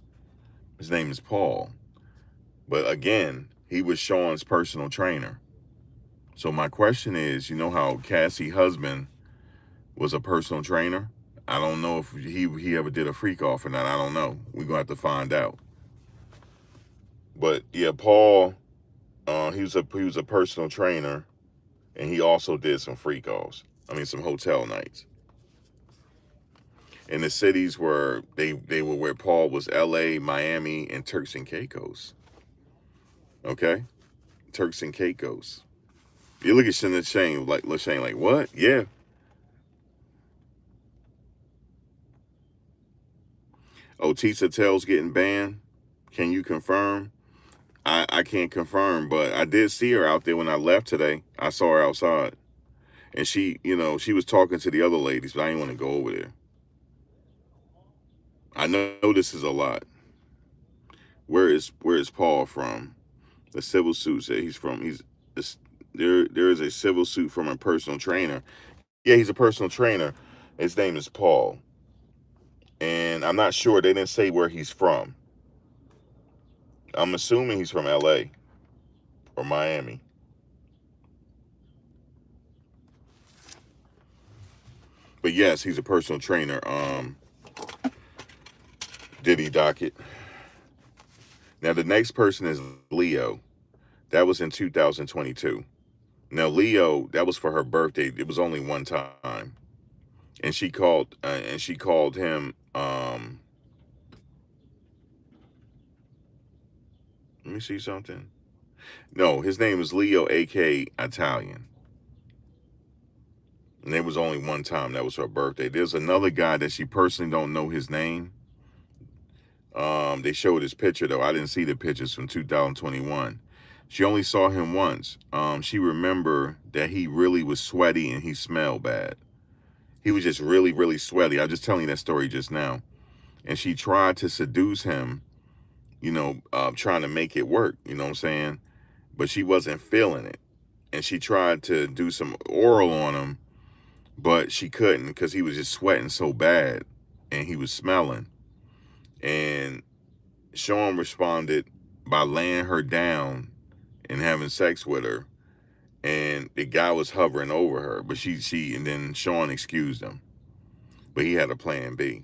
His name is Paul. But again, he was Sean's personal trainer. So my question is, you know how Cassie's husband was a personal trainer? I don't know if he ever did a freak off or not. I don't know. We're going to have to find out. But yeah, Paul, he was a personal trainer, and he also did some freak offs. I mean, some hotel nights. And the cities were they were where Paul was: L.A., Miami, and Turks and Caicos. Okay, Turks and Caicos. You look at Shane like what? Yeah. Oh, Tisa Tell's getting banned. Can you confirm? I can't confirm, but I did see her out there when I left today. I saw her outside. And she was talking to the other ladies, but I didn't want to go over there. I know this is a lot. Where is Paul from? The civil suit said there is a civil suit from a personal trainer. Yeah, he's a personal trainer. His name is Paul. And I'm not sure. They didn't say where he's from. I'm assuming he's from LA or Miami. But yes, he's a personal trainer. Diddy docket. Now the next person is Leo. That was in 2022. Now Leo, that was for her birthday. It was only one time, and she called him. Let me see something. No, his name is Leo, aka Italian. And it was only one time. That was her birthday. There's another guy that she personally don't know his name. They showed his picture though. I didn't see the pictures from 2021. She only saw him once. She remembered that he really was sweaty and he smelled bad. He was just really, really sweaty. I was just telling you that story just now. And she tried to seduce him, trying to make it work, you know what I'm saying? But she wasn't feeling it. And she tried to do some oral on him, but she couldn't because he was just sweating so bad and he was smelling. And Sean responded by laying her down and having sex with her. And the guy was hovering over her, but and then Sean excused him. But he had a plan B,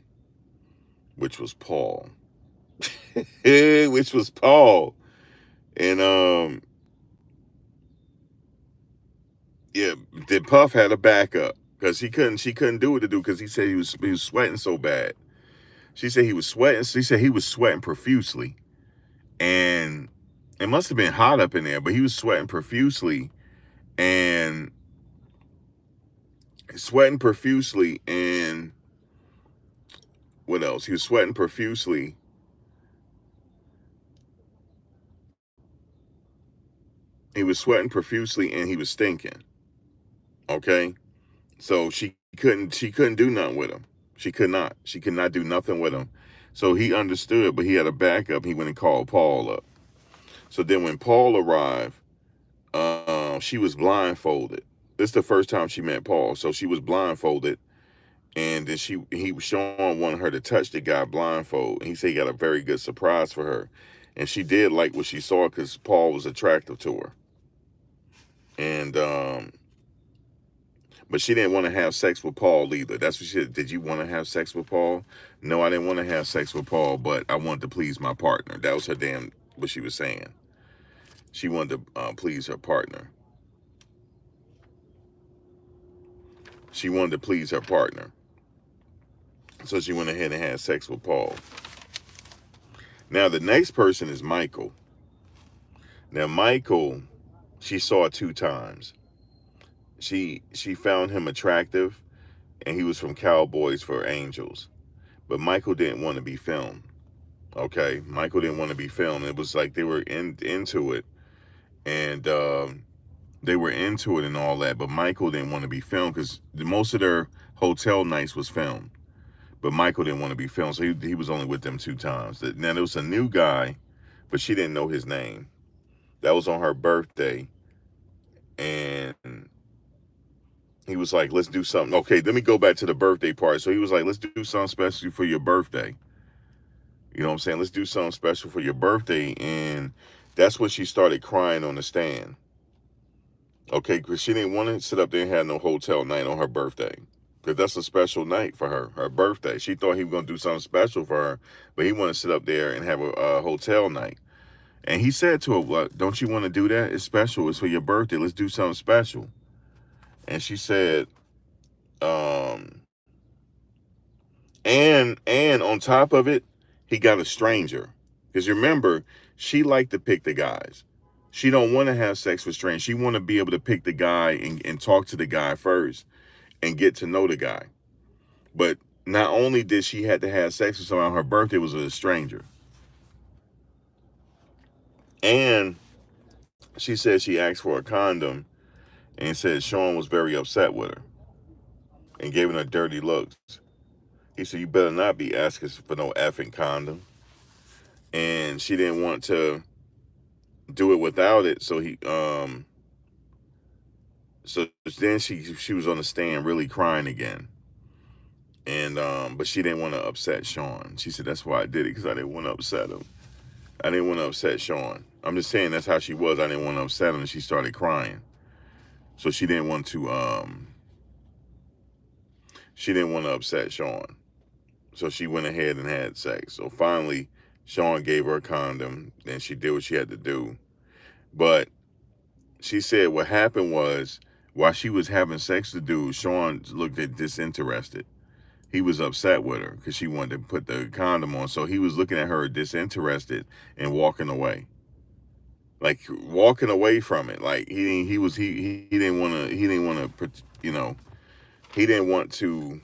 which was Paul. Which was Paul. And yeah, the Puff had a backup because she couldn't do what to do because he said he was sweating so bad. She said he was sweating. She said he was sweating profusely, and it must have been hot up in there, but he was sweating profusely, and what else? He was sweating profusely. He was sweating profusely, and he was stinking. Okay, so she couldn't do nothing with him. She could not do nothing with him. So he understood, but he had a backup. He went and called Paul up. So then when Paul arrived, she was blindfolded. This is the first time she met Paul. So she was blindfolded. And then Sean wanted her to touch the guy blindfold. And he said he got a very good surprise for her. And she did like what she saw because Paul was attractive to her. And, but she didn't want to have sex with Paul either. That's what she said. Did you want to have sex with Paul? No, I didn't want to have sex with Paul, but I wanted to please my partner. That was what she was saying. She wanted to please her partner. She wanted to please her partner. So she went ahead and had sex with Paul. Now the next person is Michael. Now Michael, she saw 2 times. She found him attractive, and he was from Cowboys for Angels. But Michael didn't want to be filmed. Okay, Michael didn't want to be filmed. It was like they were into it, and they were into it and all that. But Michael didn't want to be filmed because most of their hotel nights was filmed. But Michael didn't want to be filmed, so he was only with them 2 times. Now there was a new guy, but she didn't know his name. That was on her birthday, and he was like, "Let's do something." Okay, let me go back to the birthday part. So he was like, "Let's do something special for your birthday." You know what I'm saying? Let's do something special for your birthday. And that's when she started crying on the stand. Okay, because she didn't want to sit up there and have no hotel night on her birthday. Because that's a special night for her birthday. She thought he was going to do something special for her, but he wanted to sit up there and have a hotel night. And he said to her, "What? Don't you want to do that? It's special. It's for your birthday. Let's do something special." And she said, um, and on top of it, he got a stranger. Because remember, she liked to pick the guys. She don't want to have sex with strangers. She want to be able to pick the guy and talk to the guy first and get to know the guy. But not only did she have to have sex with someone on her birthday, it was a stranger. And she said she asked for a condom and said Sean was very upset with her and giving her dirty looks. He said, "You better not be asking for no effing condom." And she didn't want to do it without it. So so then she was on the stand really crying again. And but she didn't want to upset Sean. She said, "That's why I did it, because I didn't want to upset him. I didn't want to upset Sean." I'm just saying that's how she was. I didn't want to upset him, and she started crying. So she didn't want to upset Sean. So she went ahead and had sex. So finally, Sean gave her a condom, and she did what she had to do. But she said what happened was, while she was having sex with the dude, Sean looked at disinterested. He was upset with her because she wanted to put the condom on. So he was looking at her disinterested and walking away. Like walking away from it. Like he didn't want to, he didn't want to.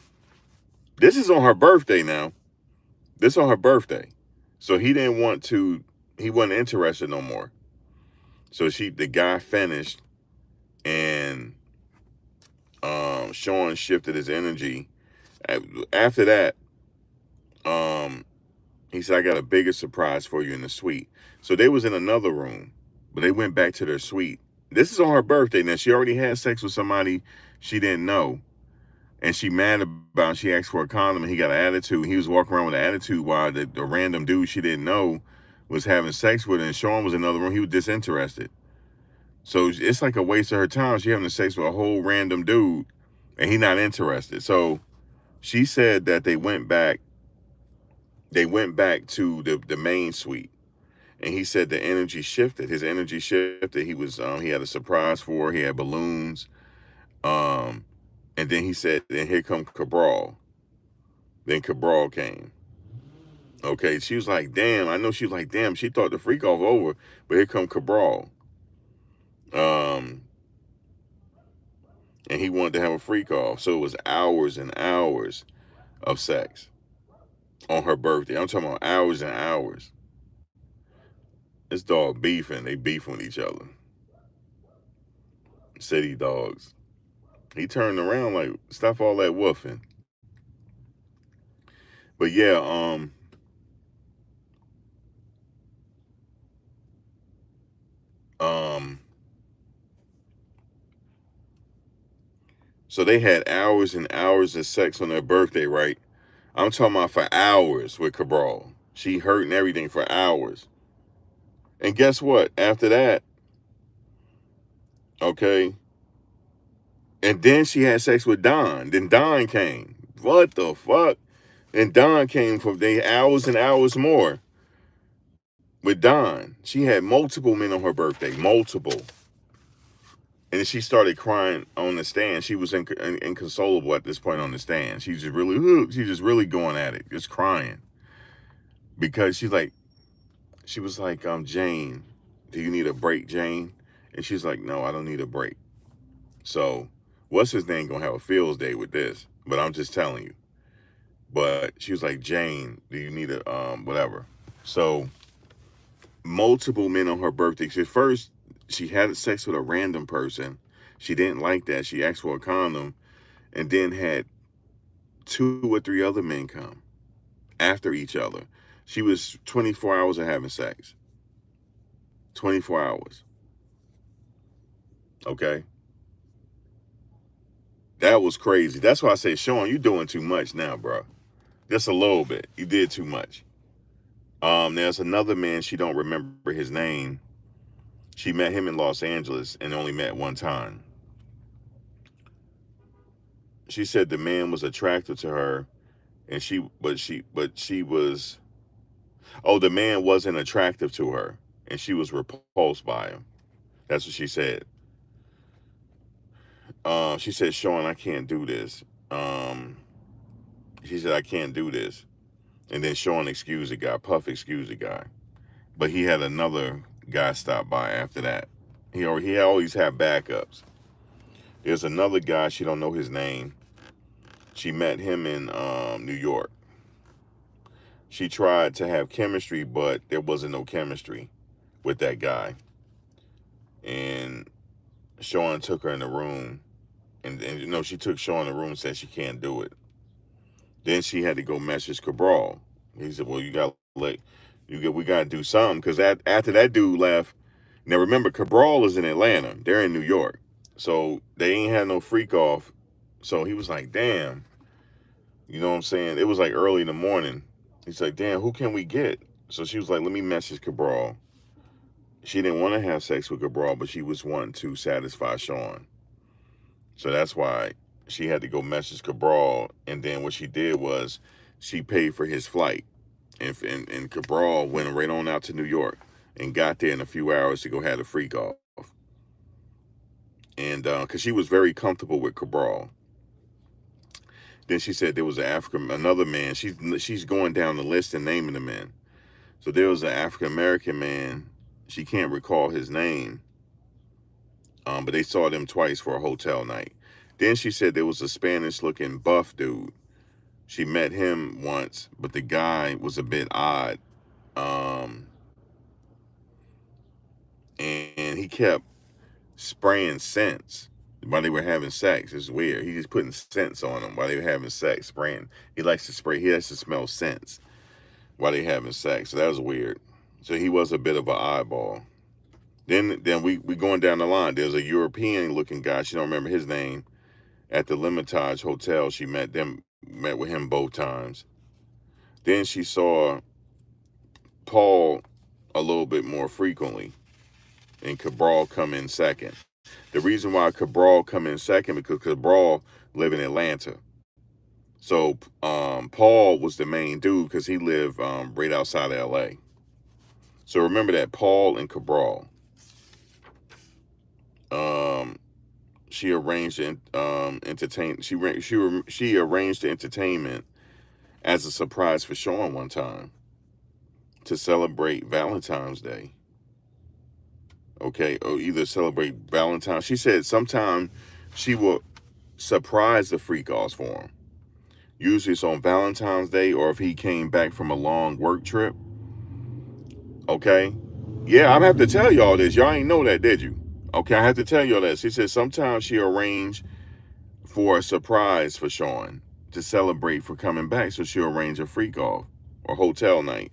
This is on her birthday now. This on her birthday. So he didn't want to, he wasn't interested no more. So the guy finished, and Sean shifted his energy. After that, he said, "I got a bigger surprise for you in the suite." So they was in another room, but they went back to their suite. This is on her birthday. Now, she already had sex with somebody she didn't know, and she mad about it. She asked for a condom, and he got an attitude. He was walking around with an attitude while the random dude she didn't know was having sex with her, and Sean was in another room. He was disinterested. So it's like a waste of her time. She having sex with a whole random dude, and he not interested. So she said that they went back to the main suite, and he said the energy shifted. His energy shifted. He had a surprise for her. He had balloons, and then he said, "Then here come Cabral." Then Cabral came. Okay, she was like, "Damn!" I know she was like, "Damn!" She thought the freak off over, but here come Cabral. And he wanted to have a freak off, so it was hours and hours of sex on her birthday. I'm talking about hours and hours. This dog beefing. They beefing with each other. City dogs. He turned around like, "Stop all that woofing." But yeah, so they had hours and hours of sex on their birthday, right? I'm talking about for hours with Cabral. She hurt and everything for hours. And guess what? After that, okay, and then she had sex with Don. Then Don came. What the fuck? And Don came for the hours and hours more with Don. She had multiple men on her birthday. Multiple. And she started crying on the stand. She was inconsolable at this point on the stand. She's just really going at it, just crying because she was like, Jane, do you need a break, Jane? And she's like, no, I don't need a break. So what's his name gonna have a fields day with this? But I'm just telling you. But she was like, Jane, do you need a whatever? So multiple men on her birthday. At first, she had sex with a random person. She didn't like that. She asked for a condom, and then had 2 or 3 other men come after each other. She was 24 hours of having sex. 24 hours. Okay. That was crazy. That's why I say, Sean, you doing too much now, bro. Just a little bit. You did too much. There's another man, she don't remember his name. She met him in Los Angeles and only met one time. She said the man was attracted to her, and but she was, oh, the man wasn't attractive to her, and she was repulsed by him. That's what she said. She said, Sean, I can't do this. She said, I can't do this. And then Sean excused the guy. Puff excused the guy. But he had another guy stop by after that. He always had backups. There's another guy, she don't know his name. She met him in New York. She tried to have chemistry, but there wasn't no chemistry with that guy. And Sean took her in the room. And she took Sean in the room and said she can't do it. Then she had to go message Cabral. He said, well, we got to do something. Because after that dude left, now remember, Cabral is in Atlanta. They're in New York. So they ain't had no freak off. So he was like, damn. You know what I'm saying? It was like early in the morning. He's like, damn, who can we get? So she was like, let me message Cabral. She didn't want to have sex with Cabral, but she was wanting to satisfy Sean. So that's why she had to go message Cabral. And then what she did was she paid for his flight. And Cabral went right on out to New York and got there in a few hours to go have a freak off. And because she was very comfortable with Cabral. Then she said there was another man. She's going down the list and naming the men. So there was an African American man. She can't recall his name. But they saw them twice for a hotel night. Then she said there was a Spanish-looking buff dude. She met him once, but the guy was a bit odd. And he kept spraying scents while they were having sex. It's weird. He just putting scents on them while they were having sex, spraying. He likes to spray. He has to smell scents while they having sex. So that was weird. So he was a bit of an oddball. Then we going down the line. There's a European looking guy. She don't remember his name. At the Limitage Hotel, she met with him both times. Then she saw Paul a little bit more frequently, and Cabral come in second. The reason why Cabral come in second because Cabral live in Atlanta. So Paul was the main dude because he lived right outside of LA. So remember that Paul and Cabral. She arranged entertain. She arranged the entertainment as a surprise for Sean one time to celebrate Valentine's Day. Okay, or either celebrate Valentine's. She said sometime she will surprise the freak offs for him. Usually it's on Valentine's Day or if he came back from a long work trip. Okay. Yeah, I'm have to tell y'all this. Y'all ain't know that, did you? Okay, I have to tell y'all that. She said sometimes she arranged for a surprise for Sean to celebrate for coming back. So she'll arrange a freak off or hotel night.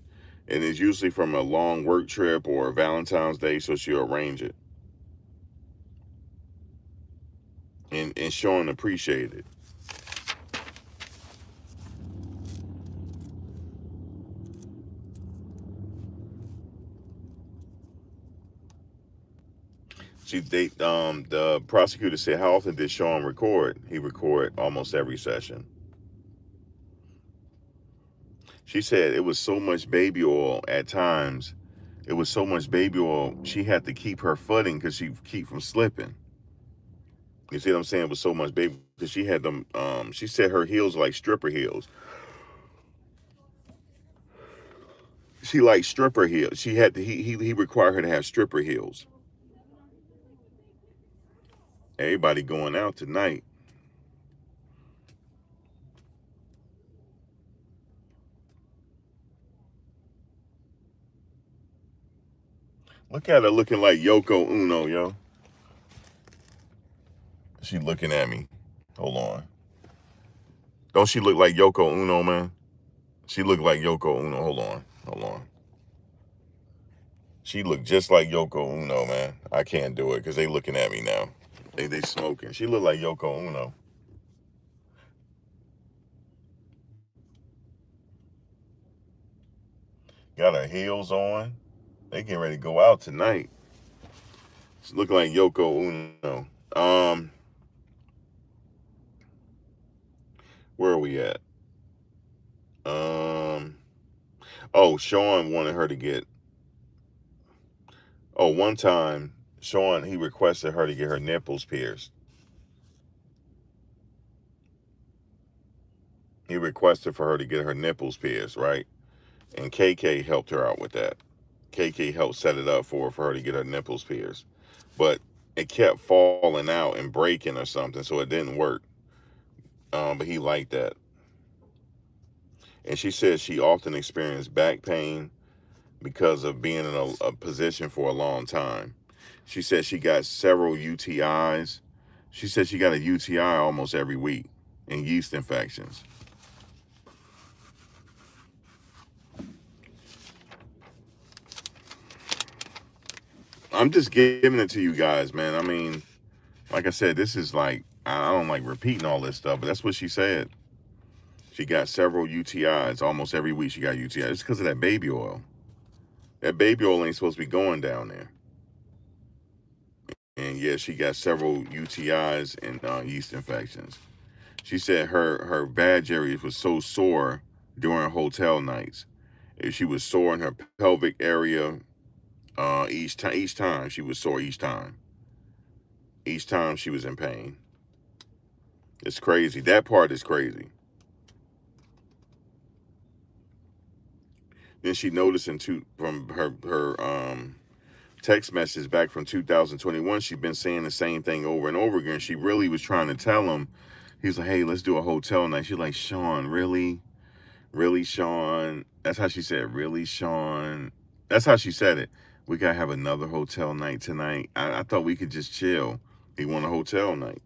And it's usually from a long work trip or Valentine's Day, so she'll arrange it. And Sean appreciated it. The prosecutor said, how often did Sean record? He record almost every session. She said it was so much baby oil at times. It was so much baby oil, she had to keep her footing because she keep from slipping. You see what I'm saying? With so much baby, because she had them. She said her heels like stripper heels. She liked stripper heels. She had to, he required her to have stripper heels. Everybody going out tonight. Look at her looking like Yoko Uno, yo. She looking at me. Hold on. Don't she look like Yoko Uno, man? She look like Yoko Uno. Hold on. Hold on. She look just like Yoko Uno, man. I can't do it because they looking at me now. They smoking. She look like Yoko Uno. Got her heels on. They getting ready to go out tonight. She looking like Yoko Uno. Where are we at? Oh, Sean wanted her to get. Oh, one time, Sean, he requested her to get her nipples pierced. He requested for her to get her nipples pierced, right? And KK helped her out with that. KK helped set it up for her to get her nipples pierced. But it kept falling out and breaking or something, so it didn't work. But he liked that. And she said she often experienced back pain because of being in a position for a long time. She said she got several UTIs. She said she got a UTI almost every week and yeast infections. I'm just giving it to you guys, man. I mean, like I said, this is like, I don't like repeating all this stuff, but that's what she said. She got several UTIs almost every week. She got UTIs. It's because of that baby oil. That baby oil ain't supposed to be going down there. And yeah, she got several UTIs and yeast infections. She said her vag areas was so sore during hotel nights. She was sore in her pelvic area each time she was sore each time. Each time she was in pain. It's crazy. That part is crazy. Then she noticed from her text message back from 2021, she'd been saying the same thing over and over again. She really was trying to tell him. He's like, hey, let's do a hotel night. She's like, Sean, really? Really, Sean? That's how she said, really, Sean? That's how she said it. We got to have another hotel night tonight. I thought we could just chill. He want a hotel night.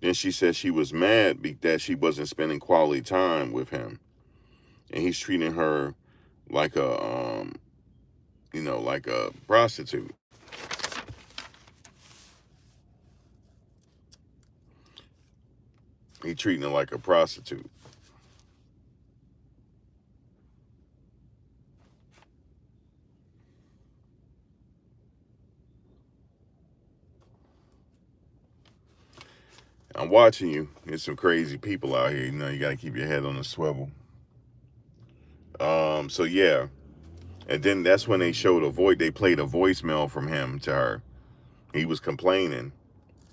Then she said she was mad that she wasn't spending quality time with him. And he's treating her like like a prostitute. He treating her like a prostitute. I'm watching you. There's some crazy people out here. You know, you got to keep your head on the swivel. So yeah. And then that's when they showed they played a voicemail from him to her. He was complaining.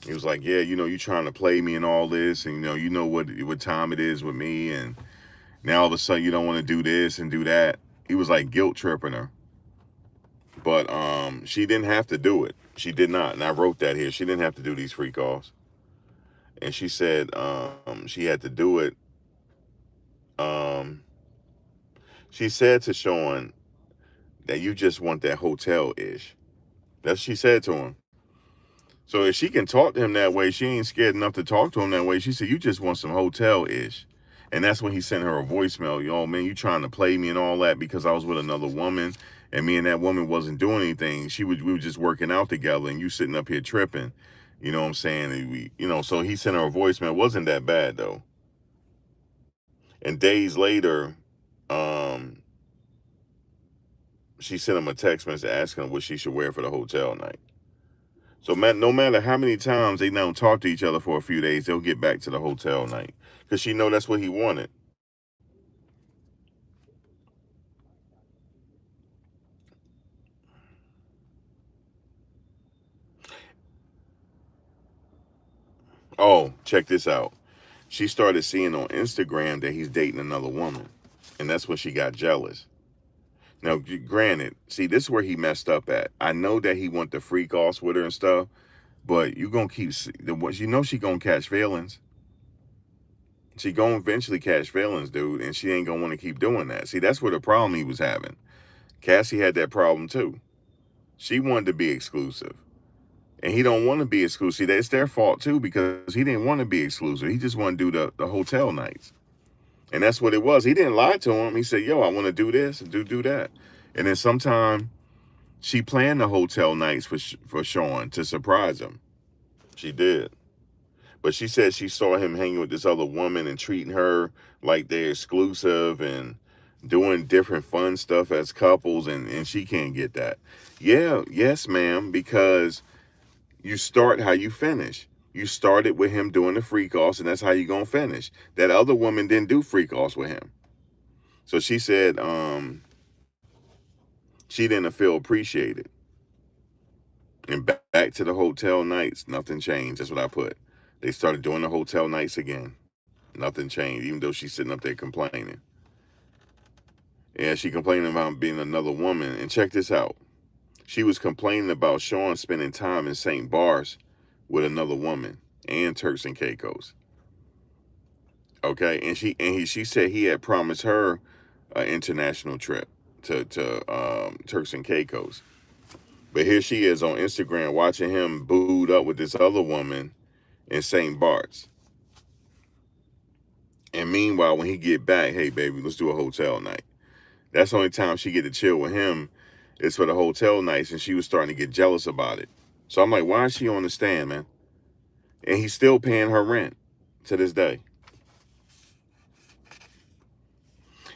He was like, yeah, you trying to play me and all this, and you know what time it is with me, and now all of a sudden you don't want to do this and do that. He was like guilt tripping her. But she didn't have to do it. She did not. And I wrote that here. She didn't have to do these free calls. And she said she had to do it. Um, she said to Sean that you just want that hotel ish. That's what she said to him. So if she can talk to him that way, she ain't scared enough to talk to him that way. She said, you just want some hotel ish. And that's when he sent her a voicemail. Yo, man, you trying to play me and all that because I was with another woman and me and that woman wasn't doing anything. We were just working out together and you sitting up here tripping. You know what I'm saying? And so he sent her a voicemail. It wasn't that bad though. And days later, um, she sent him a text message asking him what she should wear for the hotel night. So no matter how many times they don't talk to each other for a few days, they'll get back to the hotel night because she know that's what he wanted. Oh, check this out. She started seeing on Instagram that he's dating another woman. And that's when she got jealous. Now, granted, see, this is where he messed up at. I know that he want the freak offs with her and stuff, but you gonna keep, you know she gonna catch feelings. She gonna eventually catch feelings, dude, and she ain't gonna want to keep doing that. See, that's where the problem he was having. Cassie had that problem too. She wanted to be exclusive. And he don't want to be exclusive. It's their fault too because he didn't want to be exclusive. He just wanted to do the hotel nights. And that's what it was. He didn't lie to him. He said, yo, I want to do this and do that. And then sometime she planned the hotel nights for Sean to surprise him. She did. But she said she saw him hanging with this other woman and treating her like they're exclusive and doing different fun stuff as couples, and she can't get that. Yeah, yes, ma'am, because you start how you finish. You started with him doing the freak offs, and that's how you gonna finish. That other woman didn't do freak offs with him. So she said she didn't feel appreciated. And back to the hotel nights, nothing changed. That's what I put. They started doing the hotel nights again. Nothing changed, even though she's sitting up there complaining. And she complaining about being another woman. And check this out. She was complaining about Sean spending time in St. Bart's with another woman and Turks and Caicos. Okay, and she said he had promised her an international trip to Turks and Caicos. But here she is on Instagram watching him booed up with this other woman in St. Bart's. And meanwhile, when he get back, hey baby, let's do a hotel night. That's the only time she get to chill with him is for the hotel nights, and she was starting to get jealous about it. So I'm like, why is she on the stand, man? And he's still paying her rent to this day.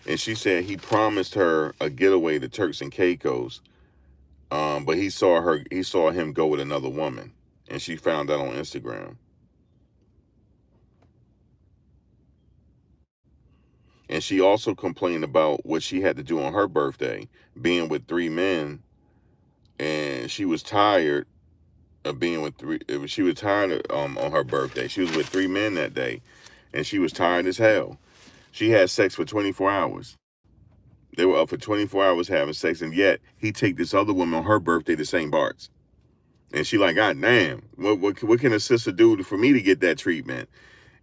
And she said he promised her a getaway to Turks and Caicos, but he saw him go with another woman, and she found that on Instagram. And she also complained about what she had to do on her birthday, being with three men, and she was tired of being with three. She was tired on her birthday. She was with three men that day, and she was tired as hell. She had sex for 24 hours. They were up for 24 hours having sex, and yet he take this other woman on her birthday to St. Bart's. And she like, God damn, what can a sister do for me to get that treatment?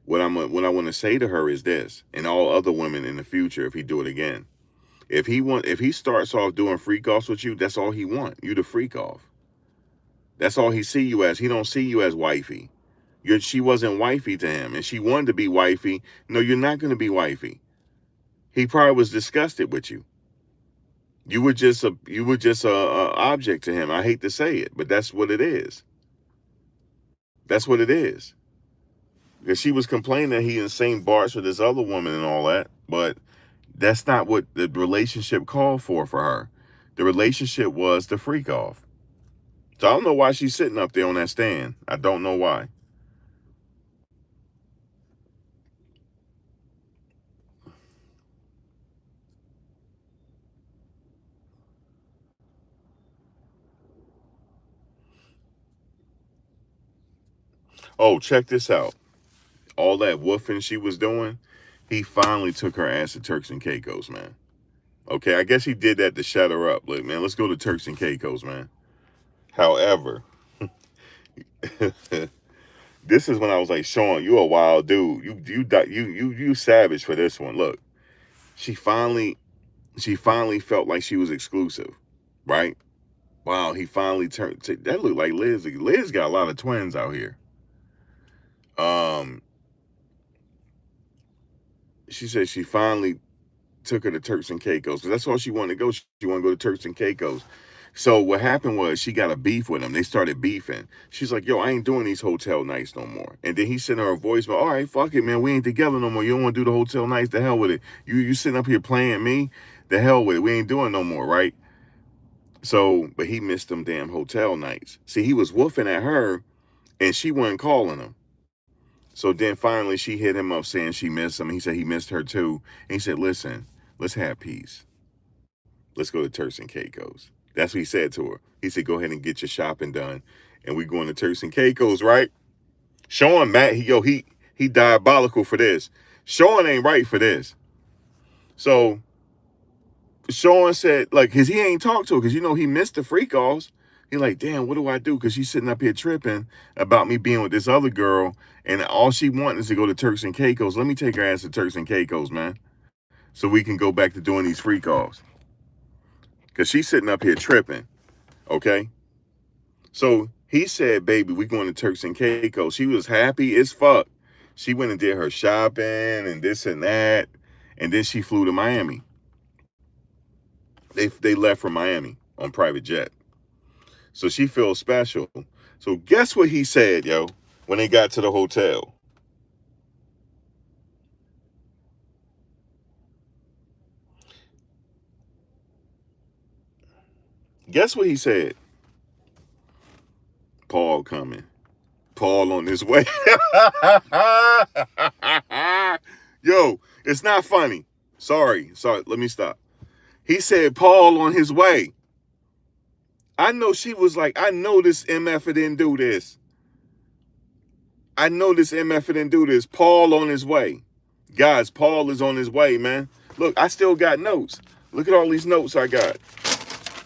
What I want to say to her is this, and all other women in the future, if he do it again, if he starts off doing freak offs with you, that's all he want, you to freak off. That's all he see you as. He don't see you as wifey. She wasn't wifey to him, and she wanted to be wifey. No, you're not going to be wifey. He probably was disgusted with you. You were just a object to him. I hate to say it, but that's what it is. That's what it is. Because she was complaining that he in St. Bart's with this other woman and all that, but that's not what the relationship called for her. The relationship was the freak off. So I don't know why she's sitting up there on that stand. I don't know why. Oh, check this out. All that woofing she was doing, he finally took her ass to Turks and Caicos, man. Okay, I guess he did that to shut her up. Look, man, let's go to Turks and Caicos, man. However, this is when I was like, Sean, you a wild dude. You savage for this one. Look, she finally felt like she was exclusive, right? Wow, he finally turned. That looked like Liz. Liz got a lot of twins out here. Um, she said she finally took her to Turks and Caicos because that's all she wanted to go. She wanted to go to Turks and Caicos. So what happened was she got a beef with him. They started beefing. She's like, yo, I ain't doing these hotel nights no more. And then he sent her a voicemail. All right, fuck it, man. We ain't together no more. You don't want to do the hotel nights? The hell with it. You sitting up here playing me? The hell with it. We ain't doing no more, right? So, but he missed them damn hotel nights. See, he was woofing at her and she wasn't calling him. So then finally she hit him up saying she missed him. He said he missed her too. And he said, listen, let's have peace. Let's go to Turks and Caicos. That's what he said to her. He said, go ahead and get your shopping done. And we going to Turks and Caicos, right? Sean Matt, he diabolical for this. Sean ain't right for this. So Sean said, like, cause he ain't talked to her, cause he missed the freak offs. He like, damn, what do I do? Cause she's sitting up here tripping about me being with this other girl, and all she wants is to go to Turks and Caicos. Let me take her ass to Turks and Caicos, man, so we can go back to doing these freak offs. Cause she's sitting up here tripping, okay? So he said, baby, we going to Turks and Caicos. She was happy as fuck. She went and did her shopping and this and that, and then she flew to Miami. They left from Miami on private jet. So she feels special. So guess what he said, yo, when they got to the hotel? Guess what he said? Paul coming. Paul on his way. Yo, it's not funny. Sorry. Let me stop. He said Paul on his way. I know she was like, I know this MF didn't do this. I know this MF didn't do this. Paul on his way. Guys, Paul is on his way, man. Look, I still got notes. Look at all these notes I got.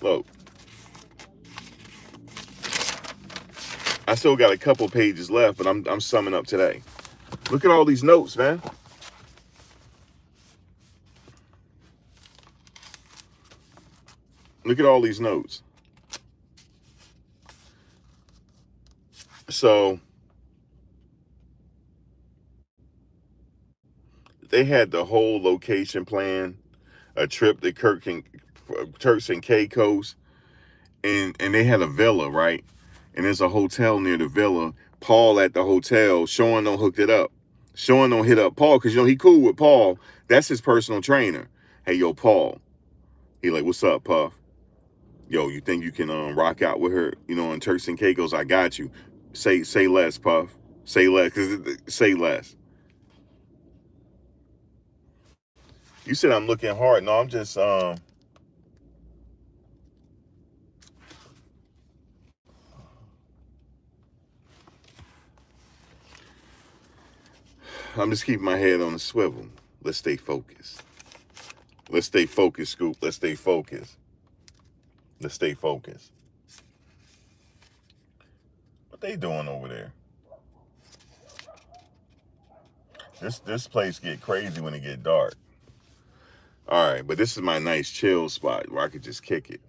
Look. I still got a couple pages left, but I'm summing up today. Look at all these notes, man. Look at all these notes. So they had the whole location plan, a trip to Turks and Caicos, and they had a villa, right? And there's a hotel near the villa. Paul at the hotel. Sean don't hooked it up. Sean don't hit up Paul because he cool with Paul. That's his personal trainer. Hey, yo, Paul. He like, what's up, Puff? Yo, you think you can rock out with her, in Turks and Caicos? I got you. Say less, Puff. Say less, say less. You said I'm looking hard. No, I'm just keeping my head on the swivel. Let's stay focused. Let's stay focused, Scoop. Let's stay focused. Let's stay focused. What they doing over there? This place get crazy when it get dark. All right, but this is my nice chill spot where I could just kick it.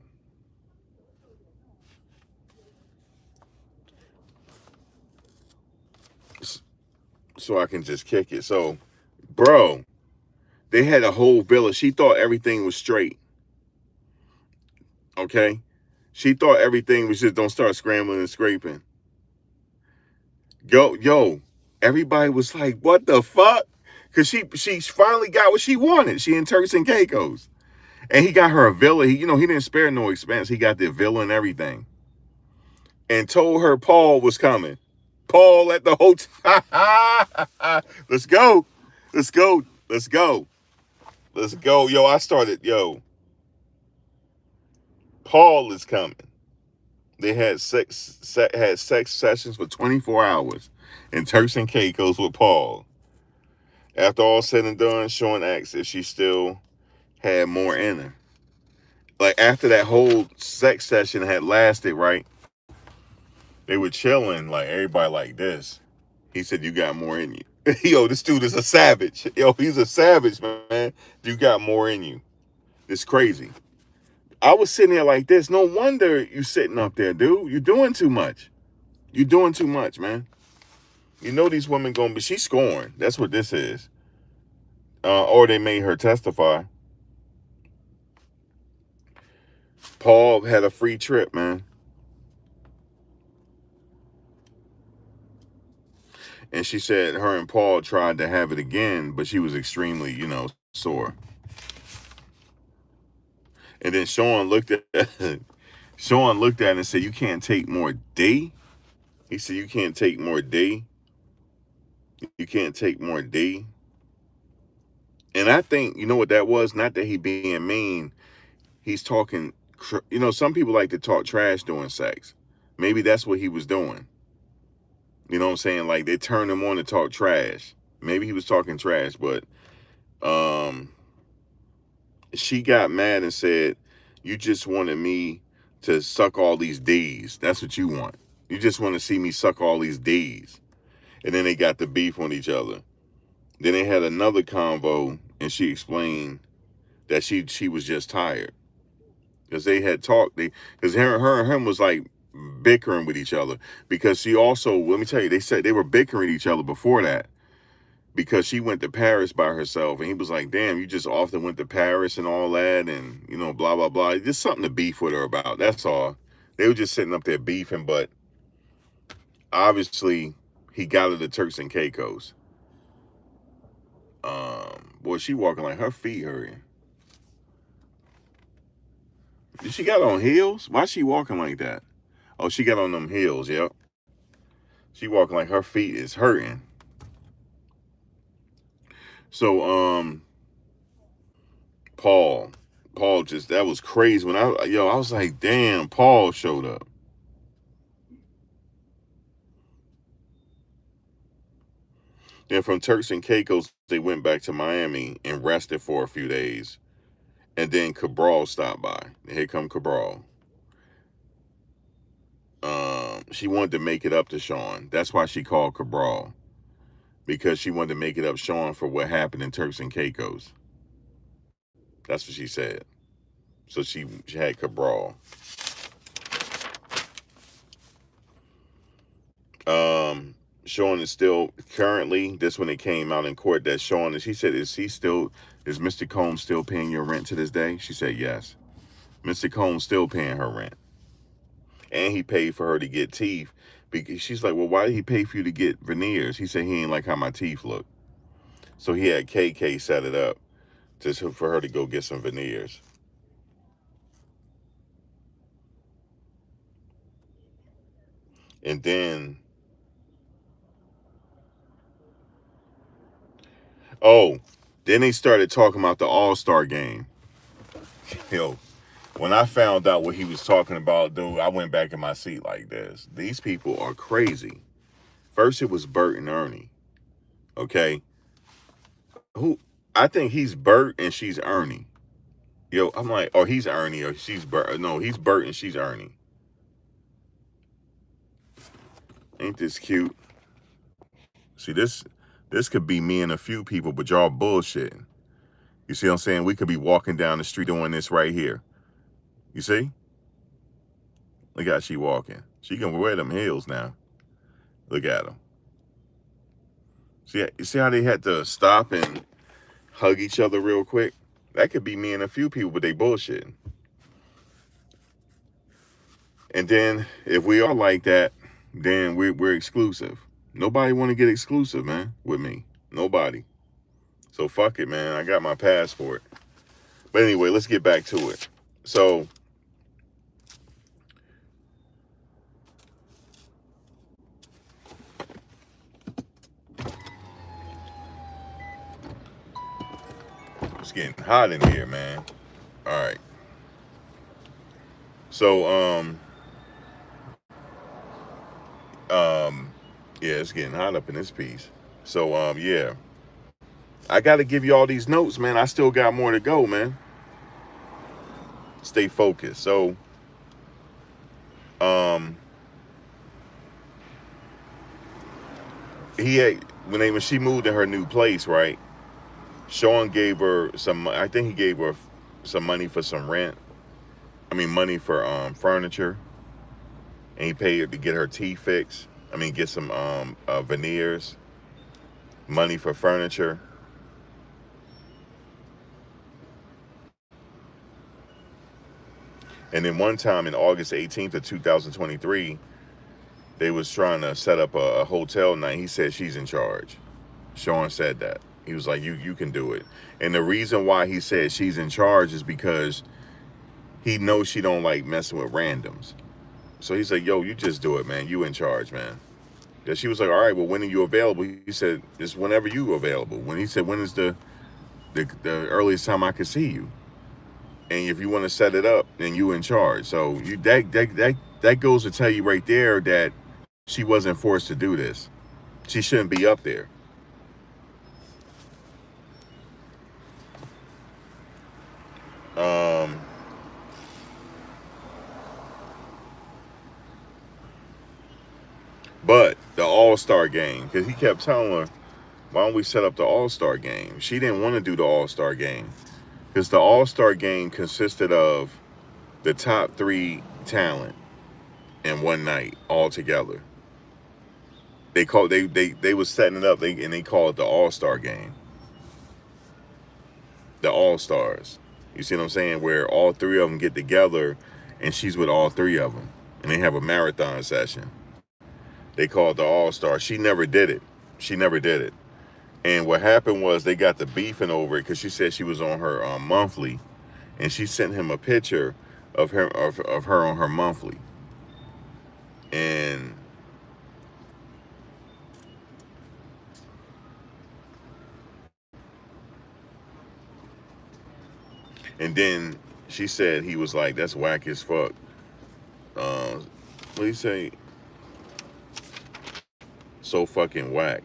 So I can just kick it. So, bro, they had a whole villa. She thought everything was straight. Okay? She thought everything was just don't start scrambling and scraping. Yo, everybody was like, what the fuck? Because she finally got what she wanted. She in Turks and Caicos. And he got her a villa. He didn't spare no expense. He got the villa and everything. And told her Paul was coming. Paul at the hotel. Let's go. Let's go. Let's go. Let's go. Yo, Paul is coming. They had sex sessions for 24 hours in Turks and Caicos with Paul. After all said and done, Sean asked if she still had more in her. Like after that whole sex session had lasted, right? They were chilling, like everybody like this. He said, you got more in you. Yo, this dude is a savage. Yo, he's a savage, man. You got more in you. It's crazy. I was sitting there like this. No wonder you sitting up there, dude. You're doing too much. You're doing too much, man. You know these women gonna be, she's scoring. That's what this is. Or they made her testify. Paul had a free trip, man. And she said her and Paul tried to have it again, but she was extremely, sore. And then Sean looked at Sean looked at it and said, you can't take more D? He said, you can't take more D? You can't take more D? And I think, you know what that was? Not that he being mean. He's talking, some people like to talk trash during sex. Maybe that's what he was doing. You know what I'm saying? Like they turned him on to talk trash. Maybe he was talking trash, but um, she got mad and said, "You just wanted me to suck all these D's. That's what you want. You just want to see me suck all these D's." And then they got the beef on each other. Then they had another convo, and she explained that she was just tired because they had talked. Because her and him was like bickering with each other because she also, let me tell you, they said they were bickering each other before that because she went to Paris by herself, and he was like, "Damn, you just often went to Paris and all that, and you know, blah blah blah." Just something to beef with her about. That's all. They were just sitting up there beefing, but obviously he got her the Turks and Caicos. Boy, she walking like her feet hurting. Did she got on heels? Why she walking like that? Oh, she got on them heels. Yep. She walking like her feet is hurting. So, Paul, just that was crazy. When I was like, damn, Paul showed up. Then from Turks and Caicos, they went back to Miami and rested for a few days. And then Cabral stopped by. Here come Cabral. She wanted to make it up to Sean. That's why she called Cabral. Because she wanted to make it up Sean for what happened in Turks and Caicos. That's what she said. So she had Cabral. Sean is still currently, this when it came out in court that Sean, she said, is Mr. Combs still paying your rent to this day? She said yes. Mr. Combs still paying her rent. And he paid for her to get teeth. Because she's like, well, why did he pay for you to get veneers? He said he ain't like how my teeth look. So he had KK set it up just for her to go get some veneers. And then, then they started talking about the All-Star game. Yo, when I found out what he was talking about, dude, I went back in my seat like this. These people are crazy. First, it was Bert and Ernie. Okay? I think he's Bert and she's Ernie. Yo, I'm like, or he's Ernie or she's Bert. No, he's Bert and she's Ernie. Ain't this cute? See, this could be me and a few people, but y'all bullshitting. You see what I'm saying? We could be walking down the street doing this right here. You see? Look how she walking. She can wear them heels now. Look at them. See, you see how they had to stop and hug each other real quick? That could be me and a few people, but they bullshitting. And then if we are like that, then we're exclusive. Nobody want to get exclusive, man, with me. Nobody. So fuck it, man. I got my passport. But anyway, let's get back to it. So it's getting hot in here, man. All right. So yeah, it's getting hot up in this piece. So yeah. I gotta give you all these notes, man. I still got more to go, man. Stay focused. So when she moved to her new place, right? Sean gave her I think he gave her some money for some rent. I mean, money for furniture. And he paid her to get her teeth fixed. I mean, get some veneers. Money for furniture. And then one time in August 18th of 2023, they was trying to set up a hotel night. He said she's in charge. Sean said that. He was like, you can do it. And the reason why he said she's in charge is because he knows she don't like messing with randoms. So he's like, yo, you just do it, man. You in charge, man. And she was like, all right, well, when are you available? He said, it's whenever you available. When he said, when is the earliest time I can see you? And if you want to set it up, then you in charge. So that goes to tell you right there that She wasn't forced to do this. She shouldn't be up there. Um, but the All-Star game, because he kept telling her, why don't we set up the All-Star game? She didn't want to do the All-Star game because the All-Star game consisted of the top three talent in one night all together. They was setting it up, and they called it the All-Star game, the All-Stars. You see what I'm saying? Where all three of them get together, and she's with all three of them, and they have a marathon session. They called the All-Star. She never did it. She never did it. And what happened was they got the beefing over it because she said she was on her monthly, and she sent him a picture of her on her monthly, and then she said he was like, "That's whack as fuck." What do you say? So fucking whack.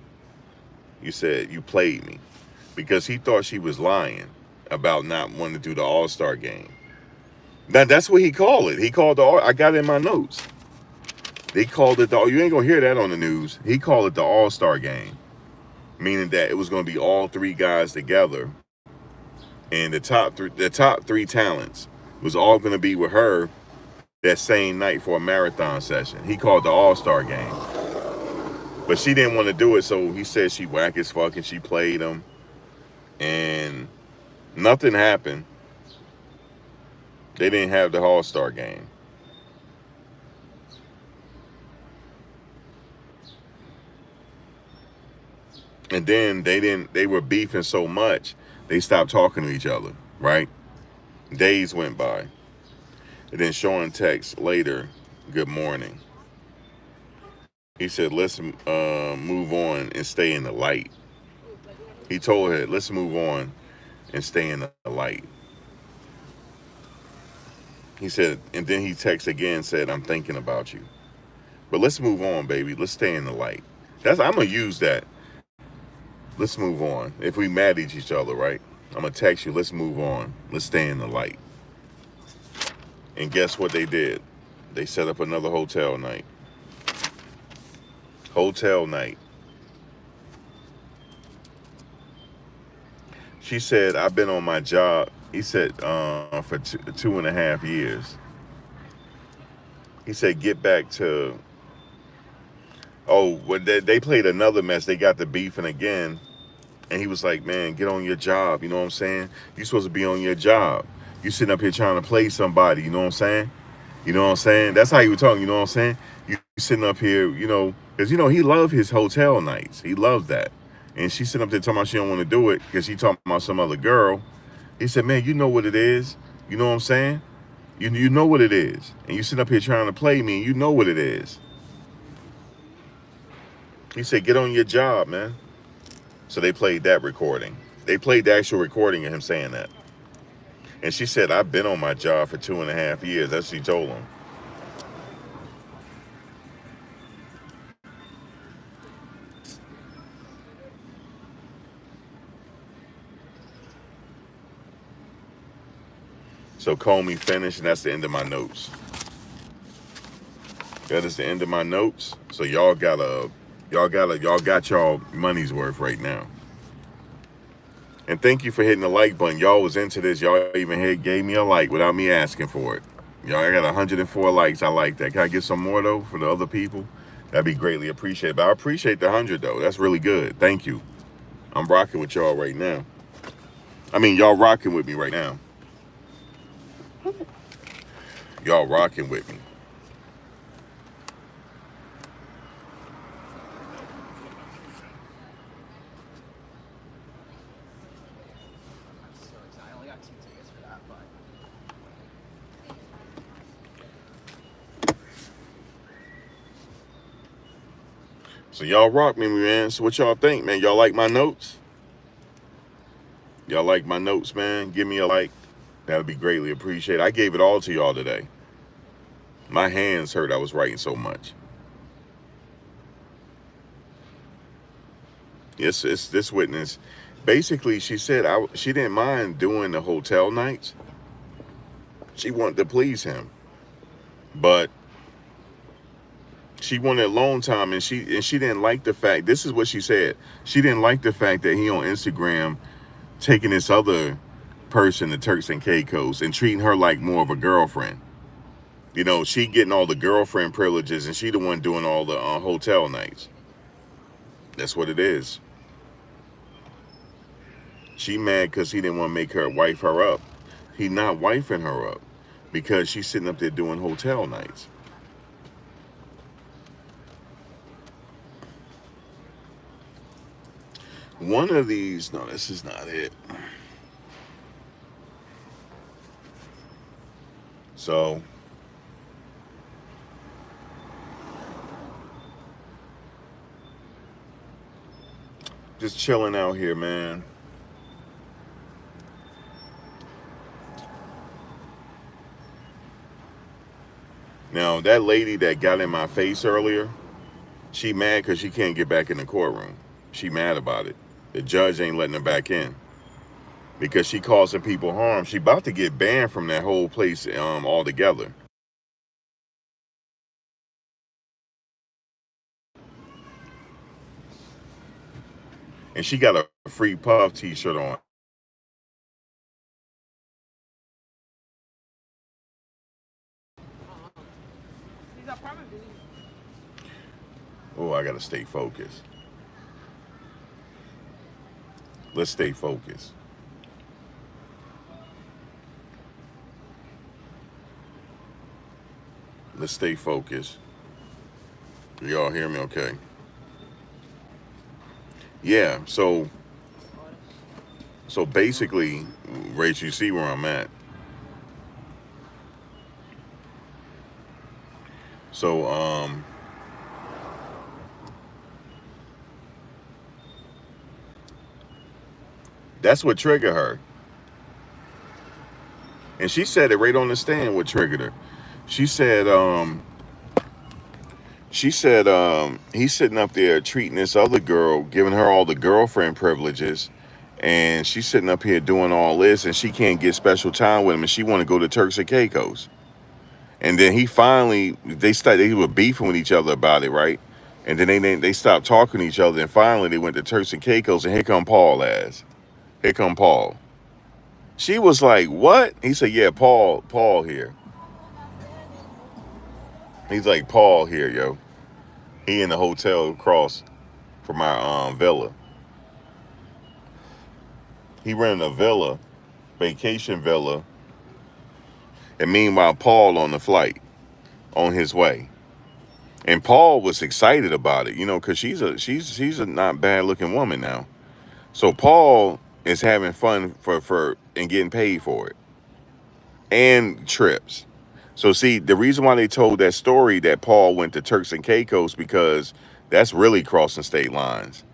You said you played me because he thought she was lying about not wanting to do the All-Star game. Now that's what he called it. He called the. I got it in my notes. They called it the. You ain't gonna hear that on the news. He called it the All-Star game, meaning that it was gonna be all three guys together, and the top three talents was all gonna be with her that same night for a marathon session. He called the All-Star game, but she didn't want to do it, so he said she whack as fuck and she played him, and nothing happened. They didn't have the All-Star game. And then they were beefing so much, they stopped talking to each other, right? Days went by. And then Sean texts later, "Good morning." He said, "Let's move on and stay in the light." He told her, "Let's move on and stay in the light." He said, and then he texts again, said, "I'm thinking about you. But let's move on, baby. Let's stay in the light." I'm gonna use that. Let's move on. If we mad at each other, right? I'm gonna text you, let's move on. Let's stay in the light. And guess what they did? They set up another hotel night. Hotel night. She said, "I've been on my job." He said, for 2.5 years. He said, "Get back to." Oh, when they played another mess, they got the beefing again. And he was like, "Man, get on your job." You know what I'm saying? You're supposed to be on your job. You sitting up here trying to play somebody. You know what I'm saying? You know what I'm saying? That's how you were talking. You know what I'm saying? You sitting up here, because, he loved his hotel nights. He loved that. And she sitting up there talking about she don't want to do it because she talking about some other girl. He said, "Man, you know what it is. You know what I'm saying? You know what it is. And you sitting up here trying to play me. And you know what it is." He said, "Get on your job, man." So they played that recording. They played the actual recording of him saying that. And she said, "I've been on my job for 2.5 years." That's what she told him. So Comey finished, and that's the end of my notes. That is the end of my notes. So y'all got y'all money's worth right now. And thank you for hitting the like button. Y'all was into this. Y'all even gave me a like without me asking for it. Y'all, I got 104 likes. I like that. Can I get some more though for the other people? That'd be greatly appreciated. But I appreciate the 100 though. That's really good. Thank you. I'm rocking with y'all right now. I mean, y'all rocking with me right now. Y'all rocking with me. So y'all rock me, man. So what y'all think, man? Y'all like my notes? Y'all like my notes, man? Give me a like. That would be greatly appreciated. I gave it all to y'all today. My hands hurt. I was writing so much. It's this witness. Basically, she said she didn't mind doing the hotel nights. She wanted to please him, but she wanted alone time, and she didn't like the fact. This is what she said. She didn't like the fact that he on Instagram taking this other person to Turks and Caicos and treating her like more of a girlfriend. You know, she getting all the girlfriend privileges, and she the one doing all the hotel nights. That's what it is. She mad because he didn't want to make her wife her up. He not wifing her up because she's sitting up there doing hotel nights. One of these, no, this is not it. So, just chilling out here, man. Now, that lady that got in my face earlier, she mad because she can't get back in the courtroom. She mad about it. The judge ain't letting her back in because she causing people harm. She about to get banned from that whole place altogether. And she got a free Puff t-shirt on. Oh, I gotta stay focused. Let's stay focused. Let's stay focused. Y'all hear me okay? Yeah, so basically, Rach, you see where I'm at. So that's what triggered her. And she said it right on the stand what triggered her. She said, he's sitting up there treating this other girl, giving her all the girlfriend privileges, and she's sitting up here doing all this, and she can't get special time with him, and she want to go to Turks and Caicos. And then he finally, they were beefing with each other about it, right? And then they stopped talking to each other, and finally they went to Turks and Caicos, and here come Paul as. Here come Paul. She was like, "What?" He said, "Yeah, Paul here." He's like, "Paul here, yo." He in the hotel across from our villa. He rented a villa, vacation villa, and meanwhile Paul on the flight, on his way. And Paul was excited about it, you know, because she's a not bad looking woman now. So Paul is having fun for and getting paid for it and trips. So see, the reason why they told that story that Paul went to Turks and Caicos because that's really crossing state lines.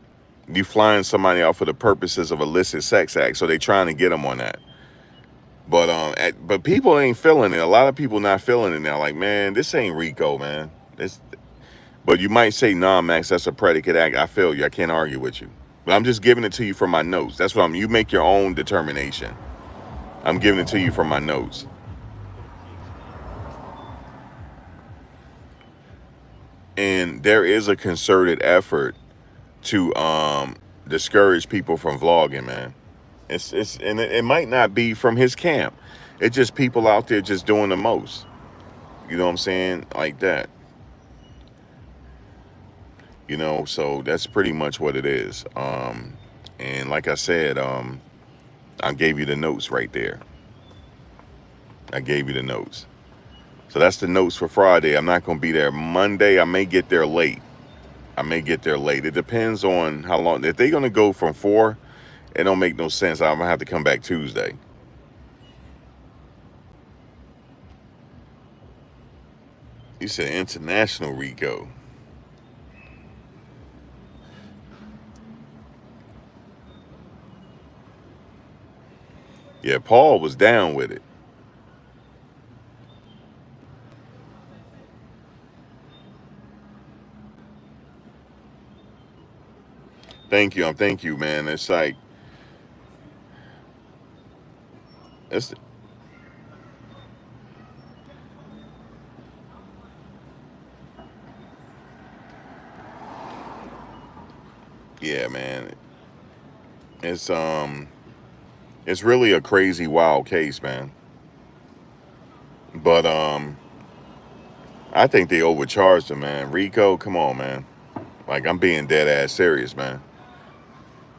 You flying somebody out for the purposes of illicit sex act, so they trying to get them on that. But but people ain't feeling it. A lot of people not feeling it now. Like, man, this ain't Rico, man. This, but you might say, nah, Max, that's a predicate act. I feel you. I can't argue with you. But I'm just giving it to you from my notes. That's what I'm. You make your own determination. I'm giving it to you from my notes. And there is a concerted effort to discourage people from vlogging, man. It's and it might not be from his camp. It's just people out there just doing the most. You know what I'm saying? Like that. You know, so that's pretty much what it is. And like I said, I gave you the notes right there. I gave you the notes. So that's the notes for Friday. I'm not going to be there Monday. I may get there late. I may get there late. It depends on how long. If they're going to go from 4, it don't make no sense. I'm going to have to come back Tuesday. You said international Rico. Yeah, Paul was down with it. Thank you, man. It's like it's yeah, man. It's it's really a crazy wild case, man. But I think they overcharged him, man. Rico, come on, man. Like I'm being dead ass serious, man.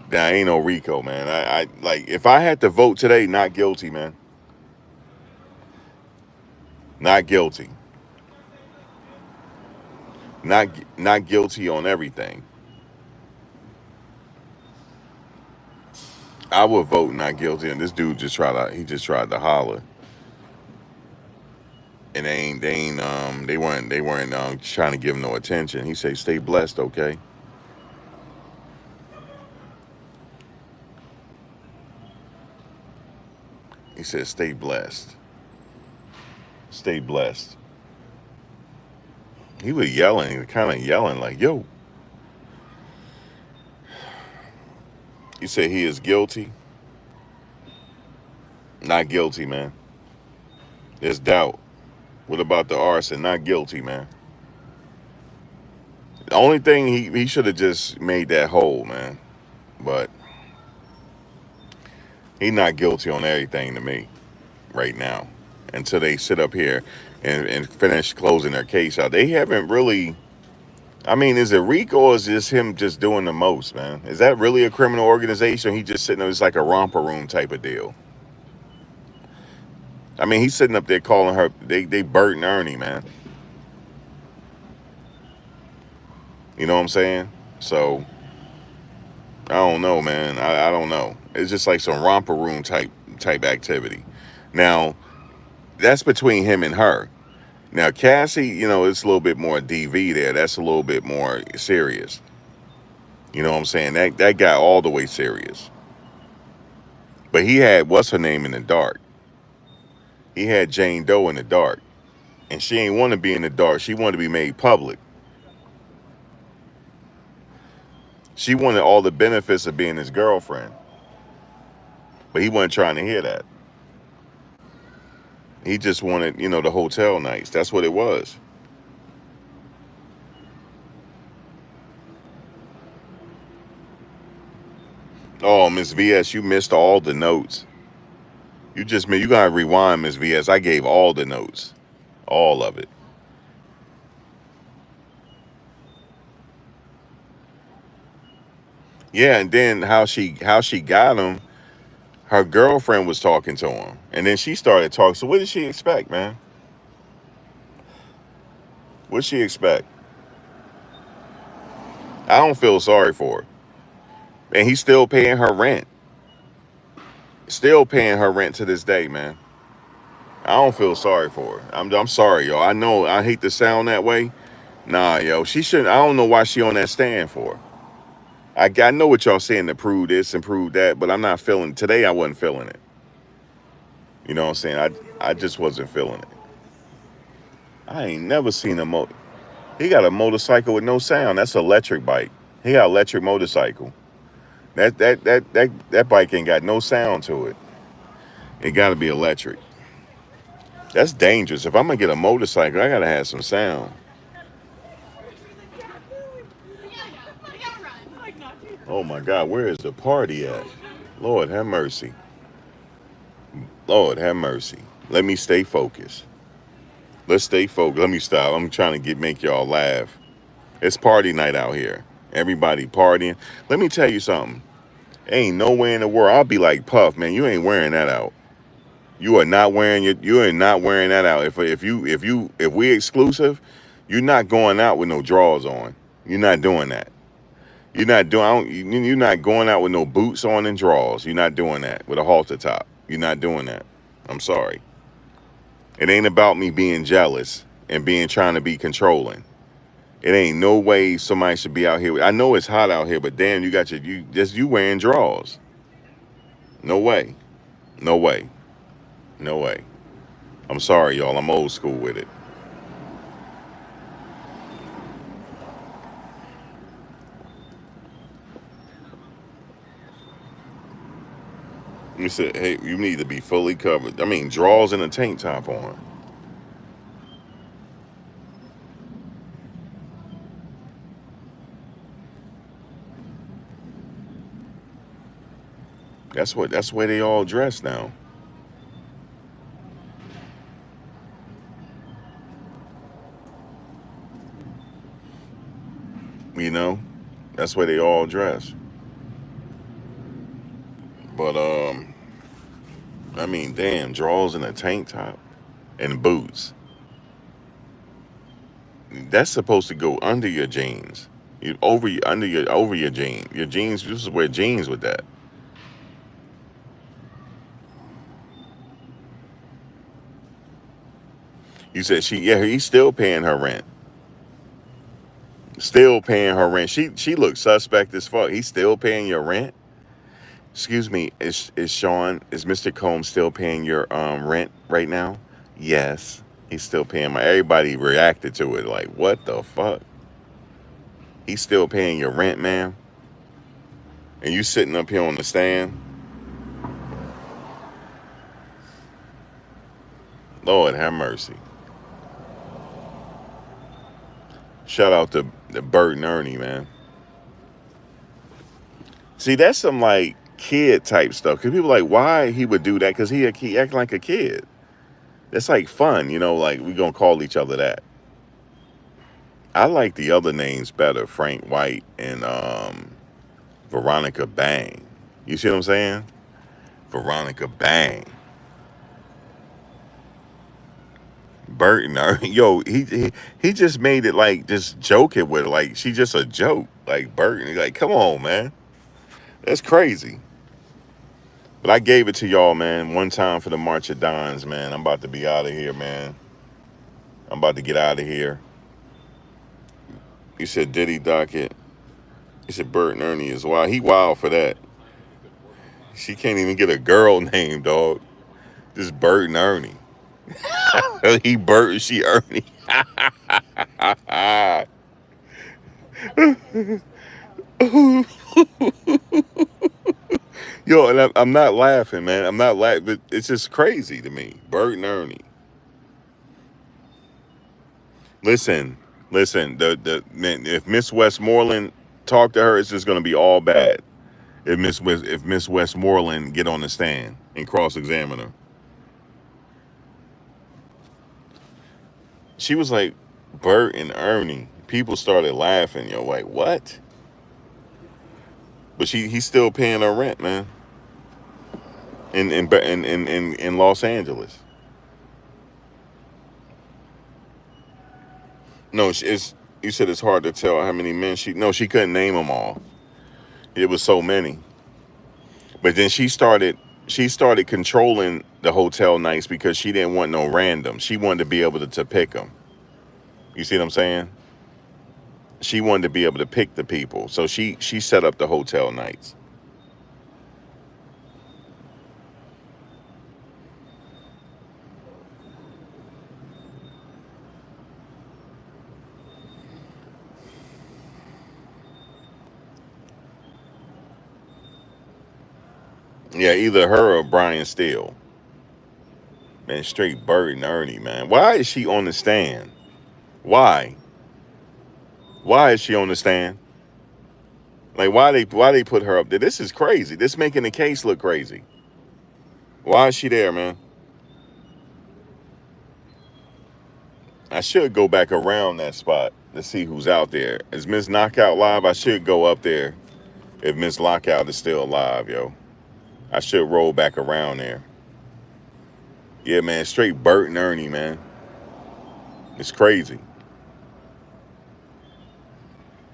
There ain't no Rico, man. I like if I had to vote today, not guilty, man. Not guilty. Not not guilty on everything. I would vote not guilty, and this dude just tried to holler, and they weren't trying to give him no attention. He said, "Stay blessed, okay." He said, "Stay blessed, stay blessed." He was yelling, kind of yelling like, "Yo." He said he is guilty, not guilty, man. There's doubt. What about the arson? Not guilty, man. The only thing he should have just made that whole, man. But he not guilty on everything to me right now. Until they sit up here and finish closing their case out. They haven't really. I mean, is it Rico or is this him just doing the most, man? Is that really a criminal organization? He just sitting there, it's like a romper room type of deal. I mean, he's sitting up there calling her. They Bert and Ernie, man. You know what I'm saying? So I don't know, man. I don't know. It's just like some romper room type activity. Now that's between him and her. Now Cassie, you know, it's a little bit more DV there. That's a little bit more serious. You know what I'm saying? That got all the way serious. But he had what's her name in the dark. He had Jane Doe in the dark, and she ain't want to be in the dark. She wanted to be made public. She wanted all the benefits of being his girlfriend, but he wasn't trying to hear that. He just wanted, you know, the hotel nights. That's what it was. Oh, Miss VS, you missed all the notes. You gotta rewind, Miss VS. I gave all the notes, all of it. Yeah, and then how she got him. Her girlfriend was talking to him, and then she started talking. So what did she expect, man? What she expect? I don't feel sorry for her, and he's still paying her rent. Still paying her rent to this day, man. I don't feel sorry for her. I'm sorry, yo. I know I hate to sound that way. Nah, yo, she shouldn't. I don't know why she on that stand for. I know what y'all saying to prove this and prove that, but I'm not feeling today. I wasn't feeling it. You know what I'm saying? I just wasn't feeling it. I ain't never seen a He got a motorcycle with no sound. That's an electric bike. He got an electric motorcycle. That bike ain't got no sound to it. It got to be electric. That's dangerous. If I'm gonna get a motorcycle, I gotta have some sound. Oh my God, where is the party at? Lord have mercy. Lord have mercy. Let me stay focused. Let's stay focused. Let me stop. I'm trying to make y'all laugh. It's party night out here. Everybody partying. Let me tell you something. Ain't nowhere in the world. I'll be like Puff, man. You ain't wearing that out. You are not wearing You are not wearing that out. If we exclusive, you're not going out with no drawers on. You're not doing that. You're not doing. You're not going out with no boots on and drawers. You're not doing that with a halter top. You're not doing that. I'm sorry. It ain't about me being jealous and being trying to be controlling. It ain't no way somebody should be out here. I know it's hot out here, but damn, you wearing drawers. No way. No way. No way. I'm sorry, y'all. I'm old school with it. You said, hey, you need to be fully covered. I mean, drawers and a tank top on. That's where they all dress now. You know, that's where they all dress. But I mean, damn, drawers and a tank top and boots. That's supposed to go under your jeans. You over your jeans. Your jeans. You just wear jeans with that. You said he's still paying her rent. Still paying her rent. She looks suspect as fuck. He's still paying your rent. Excuse me, is Mr. Combs still paying your rent right now? Yes, he's still paying my. Everybody reacted to it like, what the fuck? He's still paying your rent, man. And you sitting up here on the stand. Lord have mercy. Shout out to Bert and Ernie, man. See, that's some like kid type stuff. Cause people like why he would do that? Cause he acting like a kid. That's like fun, you know. Like we gonna call each other that. I like the other names better, Frank White and Veronica Bang. You see what I'm saying? Veronica Bang. Burton, yo, he just made it like just joking with her, like she just a joke, like Burton. Like, come on, man, that's crazy. But I gave it to y'all, man. One time for the March of Dimes, man. I'm about to be out of here, man. I'm about to get out of here. You said Diddy docket. You said Burton Ernie is wild. He wild for that. She can't even get a girl name, dog. Just Burton Ernie. He Burton, she Ernie. Yo, and I'm not laughing, man. I'm not laughing, but it's just crazy to me. Bert and Ernie. Listen, listen. The man, if Miss Westmoreland talk to her, it's just gonna be all bad. If Miss Westmoreland get on the stand and cross examine her, she was like Bert and Ernie. People started laughing. Yo, like what? But he's still paying her rent, man. In Los Angeles. No, it's you said it's hard to tell how many men she. No, she couldn't name them all. It was so many. But then she started controlling the hotel nights because she didn't want no random. She wanted to be able to pick them. You see what I'm saying? She wanted to be able to pick the people. So she set up the hotel nights. Yeah, either her or Brian Steele. Man, straight Bert and Ernie, man. Why is she on the stand? Why? Why is she on the stand? Like why they put her up there? This is crazy. This making the case look crazy. Why is she there, man? I should go back around that spot to see who's out there. Is Miss Knockout live? I should go up there if Miss Lockout is still alive, yo. I should roll back around there. Yeah, man, straight Bert and Ernie, man. It's crazy.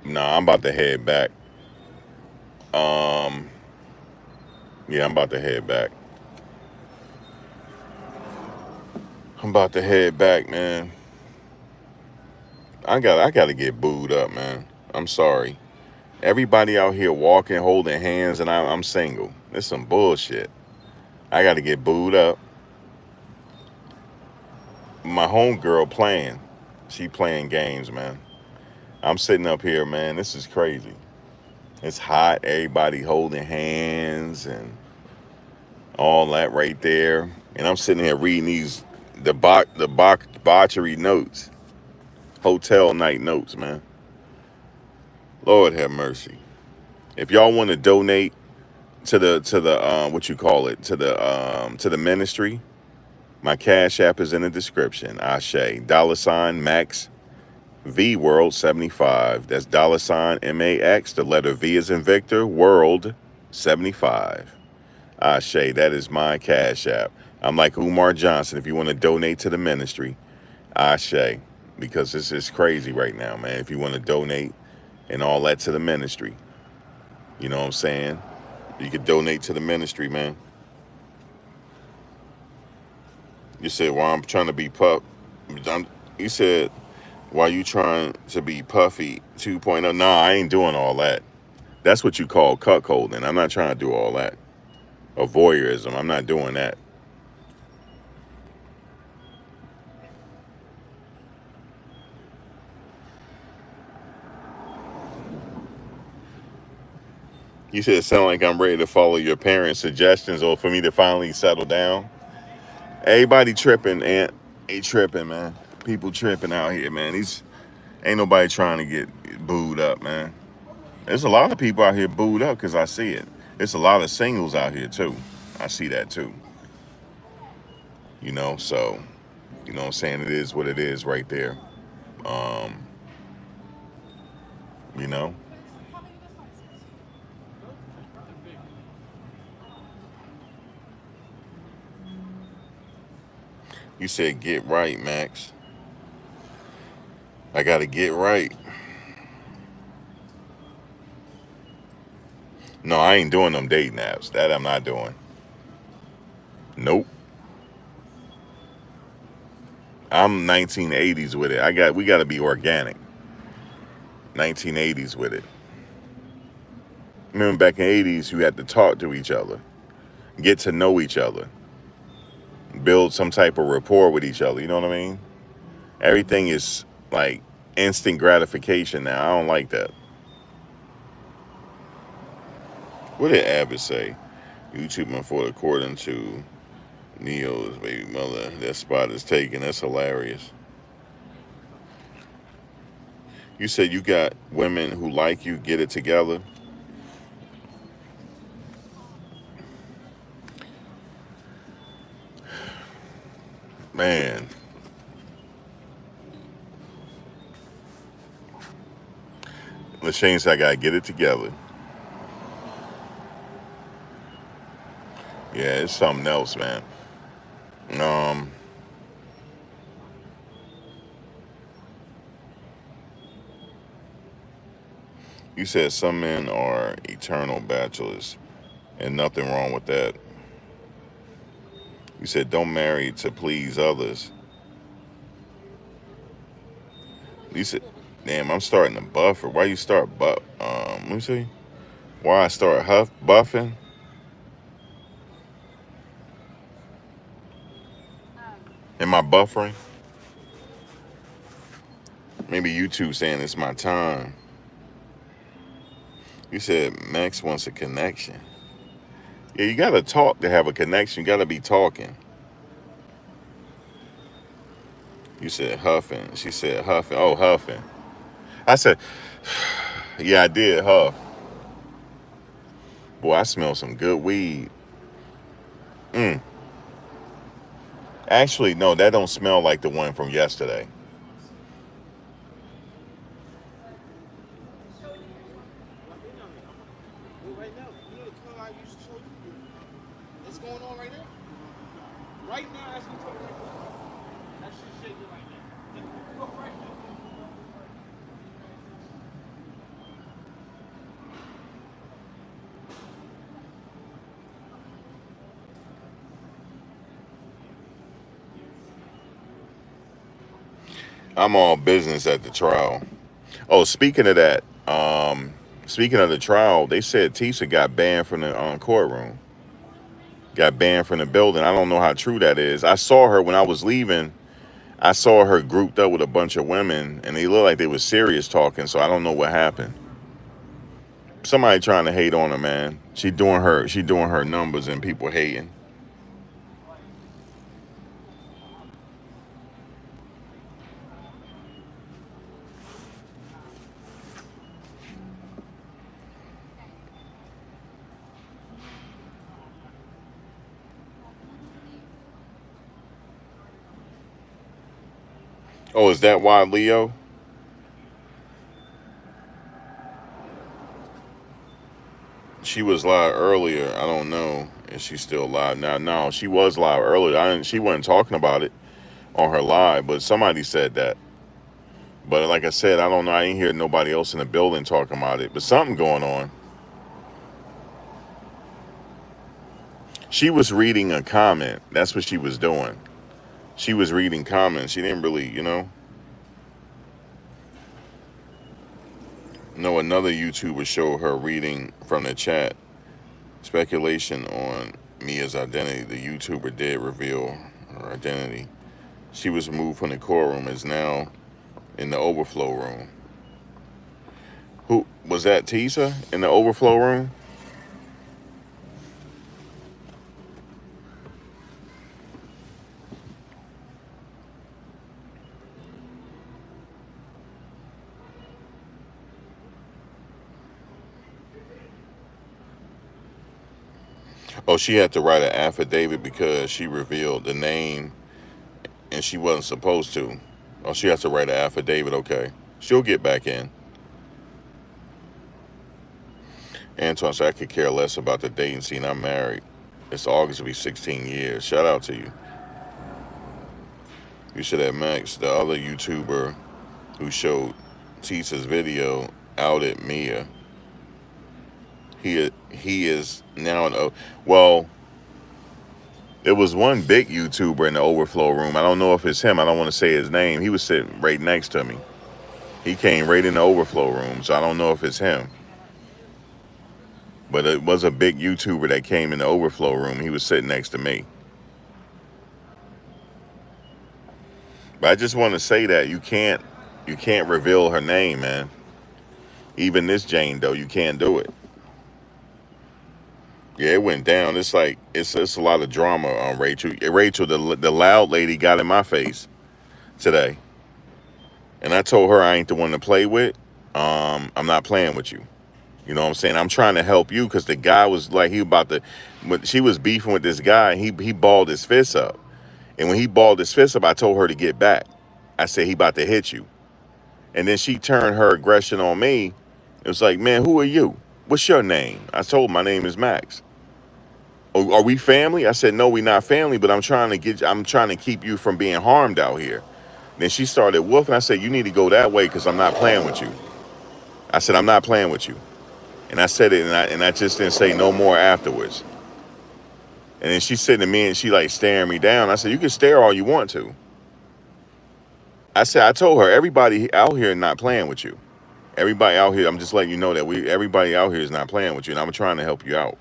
Nah, I'm about to head back. Um, yeah, I'm about to head back. I'm about to head back, man. I gotta get booed up, man. I'm sorry. Everybody out here walking, holding hands, and I'm single. This some bullshit. I gotta get booed up. My homegirl playing. She playing games, man. I'm sitting up here, man. This is crazy. It's hot. Everybody holding hands, and all that right there. And I'm sitting here reading these debauchery notes, hotel night notes, man. Lord have mercy. If y'all want to donate to the what you call it to the ministry, my cash app is in the description. Ashe $ Max V World 75. That's $MAX. The letter V is in Victor. World 75. Ashe. That is my cash app. I'm like Umar Johnson. If you want to donate to the ministry, Ashe. Because this is crazy right now, man. If you want to donate and all that to the ministry, you know what I'm saying? You could donate to the ministry, man. You said, well, I'm trying to be puff. You said, why you trying to be puffy 2.0? No, I ain't doing all that. That's what you call cuckolding. I'm not trying to do all that. Or voyeurism. I'm not doing that. You said it sound like I'm ready to follow your parents' suggestions or for me to finally settle down. Everybody tripping, Aunt. They tripping, man. People tripping out here, man. These ain't nobody trying to get booed up, man. There's a lot of people out here booed up because I see it. There's a lot of singles out here too. I see that too. So you know what I'm saying? It is what it is right there. Um, you know. You said get right, Max. I gotta get right. No, I ain't doing them dating apps. That I'm not doing. Nope. I'm 1980s with it. We gotta be organic. 1980s with it. Remember back in the 80s, you had to talk to each other, get to know each other, build some type of rapport with each other. You know what I mean? Everything is like instant gratification now. I don't like that. What did Abbott say? YouTube for according to Neo's baby mother. That spot is taken. That's hilarious. You said you got women who like you. Get it together. Man, Lashane said I gotta get it together. Yeah, it's something else, man. Um, you said some men are eternal bachelors, and nothing wrong with that. You said don't marry to please others. You said, damn, I'm starting to buffer. Why you start let me see. Why I start buffing? Am I buffering? Maybe YouTube saying it's my time. You said Max wants a connection. Yeah, you gotta talk to have a connection. You gotta be talking. You said huffing. She said huffing. Oh, huffing. I said, yeah, I did huff. Boy, I smell some good weed. Mm. Actually, no, that don't smell like the one from yesterday. I'm all business at the trial. Oh, speaking of that, speaking of the trial, they said Tisha got banned from the courtroom. Got banned from the building. I don't know how true that is. I saw her when I was leaving. I saw her grouped up with a bunch of women, and they looked like they were serious talking. So I don't know what happened. Somebody trying to hate on her, man. She doing her numbers, and people hating. Oh, is that why, Leo? She was live earlier. I don't know. Is she still live now? No, she was live earlier. I didn't, she wasn't talking about it on her live, but somebody said that. But like I said, I don't know. I didn't hear nobody else in the building talking about it. But something going on. She was reading a comment. That's what she was doing. She was reading comments. She didn't really, no, another YouTuber showed her reading from the chat. Speculation on Mia's identity. The YouTuber did reveal her identity. She was removed from the courtroom, is now in the overflow room. Who was that? Tisa in the overflow room? Oh, she had to write an affidavit because she revealed the name and she wasn't supposed to. Oh, she has to write an affidavit. Okay, she'll get back in. Antoine said, I could care less about the dating scene. I'm married. It's August will be 16 years. Shout out to you. You should have Max, the other YouTuber who showed Tisa's video, outed Mia. He is now well. There was one big YouTuber in the overflow room. I don't know if it's him. I don't want to say his name. He was sitting right next to me. He came right in the overflow room, so I don't know if it's him. But it was a big YouTuber that came in the overflow room. He was sitting next to me. But I just want to say that you can't reveal her name, man. Even this Jane though, you can't do it. Yeah, it went down. It's like it's a lot of drama on Rachel. Rachel, the loud lady, got in my face today, and I told her I ain't the one to play with. I'm not playing with you. You know what I'm saying? I'm trying to help you because the guy was like he about to. When she was beefing with this guy, he balled his fist up, and when he balled his fist up, I told her to get back. I said he about to hit you, and then she turned her aggression on me. It was like, man, who are you? What's your name? I told her, my name is Max. Oh, are we family? I said, no, we not family, but I'm trying to keep you from being harmed out here. Then she started woofing. I said, you need to go that way because I'm not playing with you. I said, I'm not playing with you. And I said it, and I just didn't say no more afterwards. And then she's sitting at me and she like staring me down. I said, you can stare all you want to. I said, I told her, everybody out here not playing with you. Everybody out here, I'm just letting you know that everybody out here is not playing with you, and I'm trying to help you out.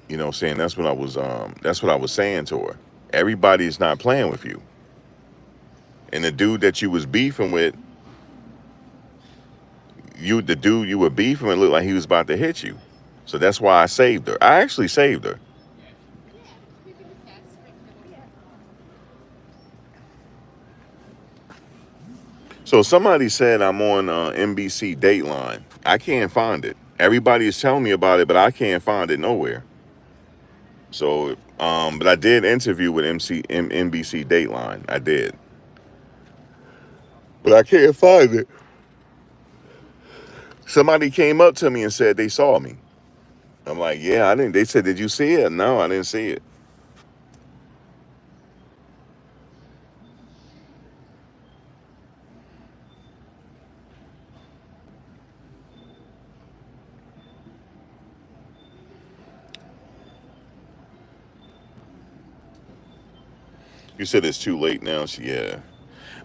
You know what I'm saying? That's what I was saying to her. Everybody's not playing with you. And the dude that you was beefing with, the dude you were beefing with looked like he was about to hit you. So that's why I saved her. I actually saved her. So somebody said I'm on NBC Dateline. I can't find it. Everybody is telling me about it, but I can't find it nowhere. So, but I did interview with NBC Dateline. I did, but I can't find it. Somebody came up to me and said they saw me. I'm like, yeah, I didn't. They said, did you see it? No, I didn't see it. You said it's too late now. Yeah,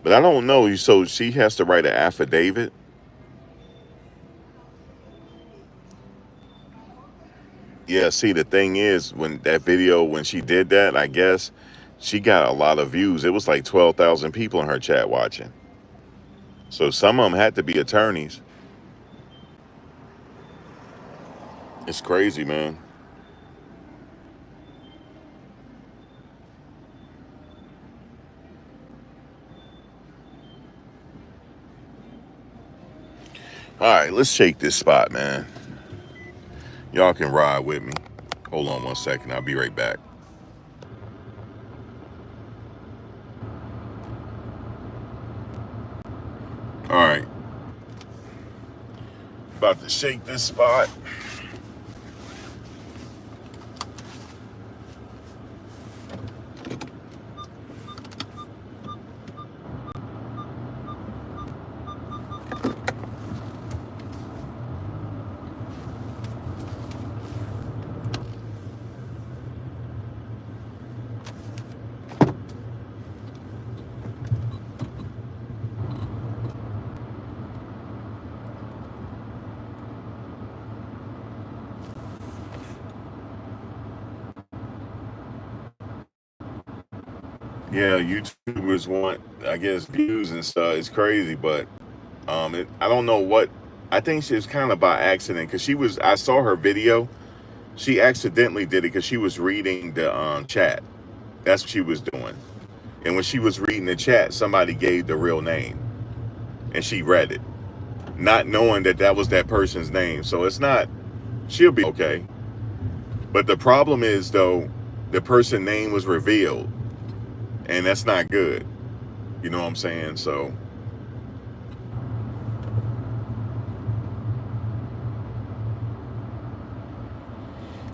but I don't know. So she has to write an affidavit. Yeah. See, the thing is, when she did that, I guess she got a lot of views. It was like 12,000 people in her chat watching. So some of them had to be attorneys. It's crazy, man. All right, let's shake this spot, man. Y'all can ride with me. Hold on one second. I'll be right back. All right, about to shake this spot. Yeah, YouTubers want, I guess, views and stuff. It's crazy, but I don't know what. I think she was kind of by accident because she was. I saw her video. She accidentally did it because she was reading the chat. That's what she was doing. And when she was reading the chat, somebody gave the real name, and she read it, not knowing that that was that person's name. So it's not. She'll be okay. But the problem is though, the person's name was revealed, and that's not good. You know what I'm saying? So.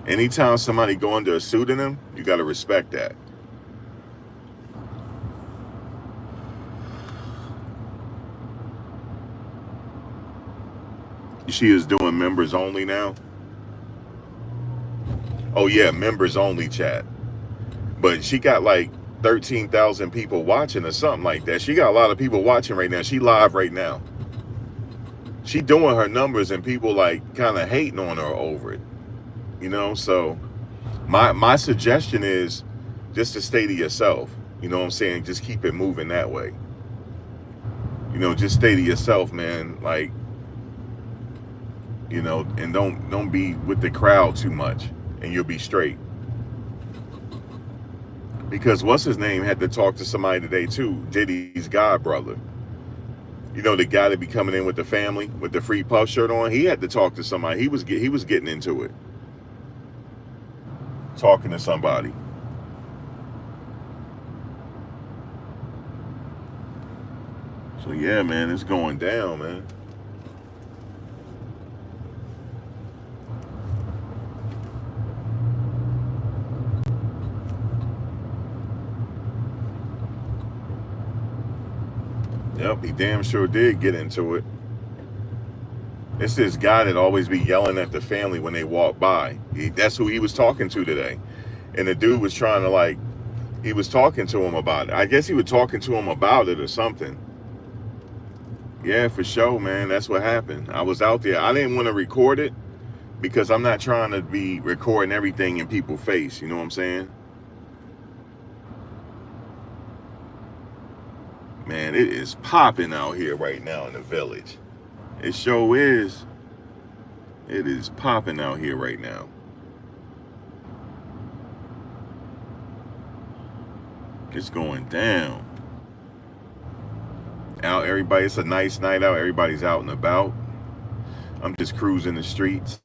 Anytime somebody go under a pseudonym, you got to respect that. She is doing members only now. Oh yeah, members only chat. But she got like 13,000 people watching or something like that. She got a lot of people watching right now. She live right now. She doing her numbers and people like kind of hating on her over it. You know, so my suggestion is just to stay to yourself. You know what I'm saying? Just keep it moving that way. You know, just stay to yourself, man. Like, you know, and don't be with the crowd too much, and you'll be straight. Because what's his name had to talk to somebody today too, Diddy's god brother. You know, the guy that be coming in with the family with the free puff shirt on. He had to talk to somebody. He was getting into it, talking to somebody. So yeah, man, it's going down, man. Yep, he damn sure did get into it. It's this guy that always be yelling at the family when they walk by. That's who he was talking to today. And the dude was trying to like, he was talking to him about it. I guess he was talking to him about it or something. Yeah, for sure, man. That's what happened. I was out there. I didn't want to record it because I'm not trying to be recording everything in people's face. You know what I'm saying? Man, it is popping out here right now in the village. It sure is. It is popping out here right now. It's going down. Out, everybody. It's a nice night out. Everybody's out and about. I'm just cruising the streets.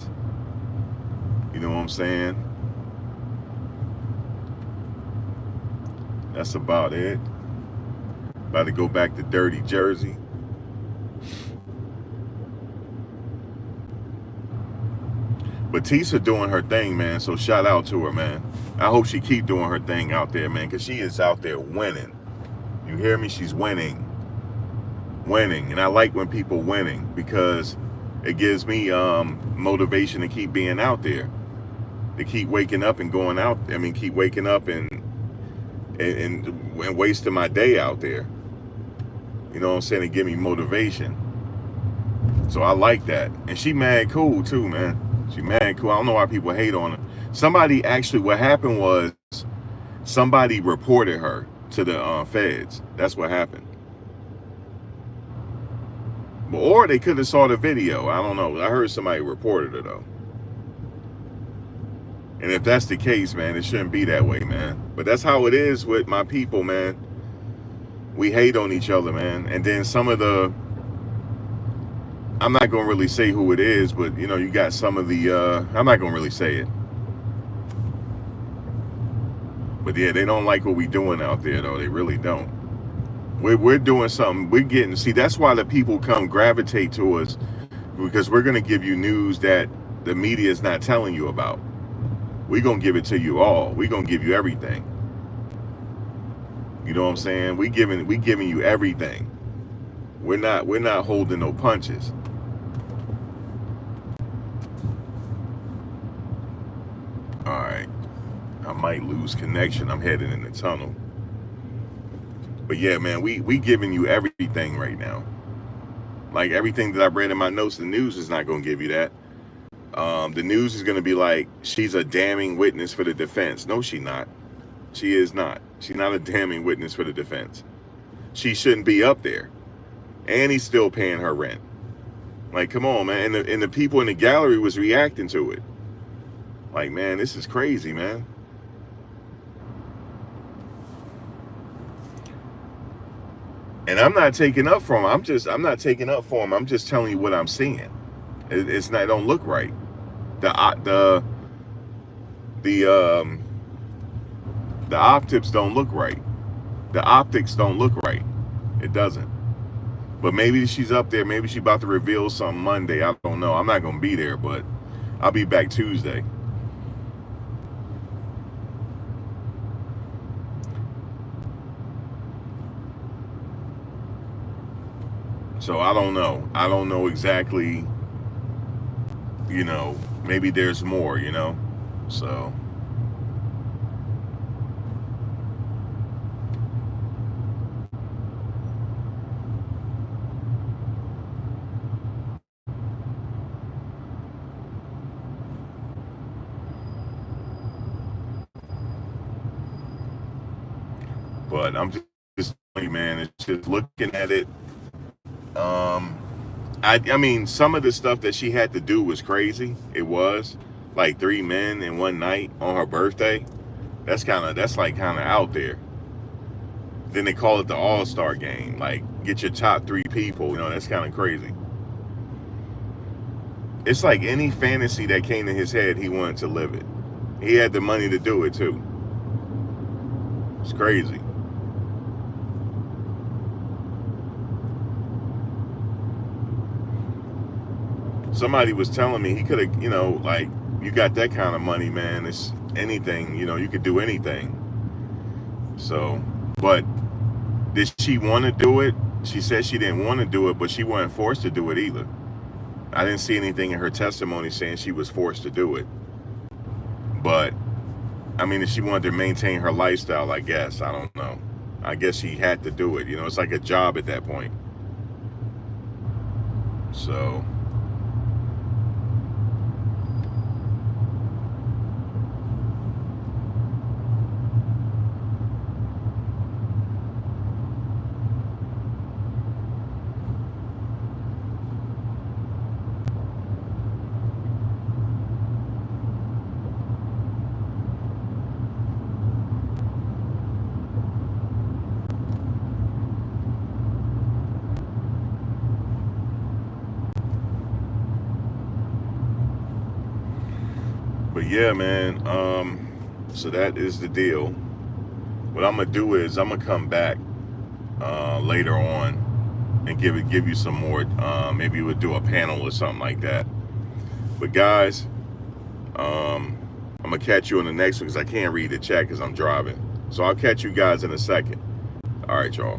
You know what I'm saying? That's about it. About to go back to dirty Jersey. But Tisa doing her thing, man. So shout out to her, man. I hope she keep doing her thing out there, man, because she is out there winning. You hear me? She's winning. Winning. And I like when people winning because it gives me motivation to keep being out there. To keep waking up and going out. I mean, keep waking up and wasting my day out there. You know what I'm saying? To give me motivation. So I like that. And she mad cool too, man. She mad cool. I don't know why people hate on her. Somebody actually, what happened was somebody reported her to the feds. That's what happened. Or they could have saw the video. I don't know. I heard somebody reported her though. And if that's the case, man, it shouldn't be that way, man. But that's how it is with my people, man. We hate on each other, man. And then some of the, I'm not going to really say who it is, but, you know, you got some of the, I'm not going to really say it. But, yeah, they don't like what we doing out there, though. They really don't. We're doing something. We're getting, see, that's why the people come gravitate to us, because we're going to give you news that the media is not telling you about. We're going to give it to you all. We're going to give you everything. You know what I'm saying? We giving you everything. We're not holding no punches. All right. I might lose connection. I'm heading in the tunnel. But yeah, man, we giving you everything right now. Like everything that I read in my notes, the news is not going to give you that. The news is going to be like, she's a damning witness for the defense. No, she not. She is not. She's not a damning witness for the defense. She shouldn't be up there. And he's still paying her rent. Like, come on, man. And the people in the gallery was reacting to it. Like, man, this is crazy, man. And I'm not taking up for him. I'm not taking up for him. I'm just telling you what I'm seeing. It's not. It don't look right. The optics don't look right. The optics don't look right. It doesn't. But maybe she's up there. Maybe she's about to reveal something Monday. I don't know. I'm not gonna be there, but I'll be back Tuesday. So I don't know. I don't know exactly, you know, maybe there's more, you know? So. But I'm just telling you, man, it's just looking at it. I mean, some of the stuff that she had to do was crazy. It was like 3 men in one night on her birthday. That's like kind of out there. Then they call it the All-Star game. Like, get your top 3 people. You know, that's kind of crazy. It's like any fantasy that came to his head, he wanted to live it. He had the money to do it too. It's crazy. Somebody was telling me he could have, you know, like, you got that kind of money, man. It's anything, you know, you could do anything. So, but did she want to do it? She said she didn't want to do it, but she wasn't forced to do it either. I didn't see anything in her testimony saying she was forced to do it. But, I mean, if she wanted to maintain her lifestyle, I guess. I don't know. I guess she had to do it. You know, it's like a job at that point. So. But yeah, man, so that is the deal. What I'm gonna do is I'm gonna come back later on and give you some more. Maybe we'll do a panel or something like that. But guys, I'm gonna catch you on the next one because I can't read the chat because I'm driving. So I'll catch you guys in a second. All right, y'all.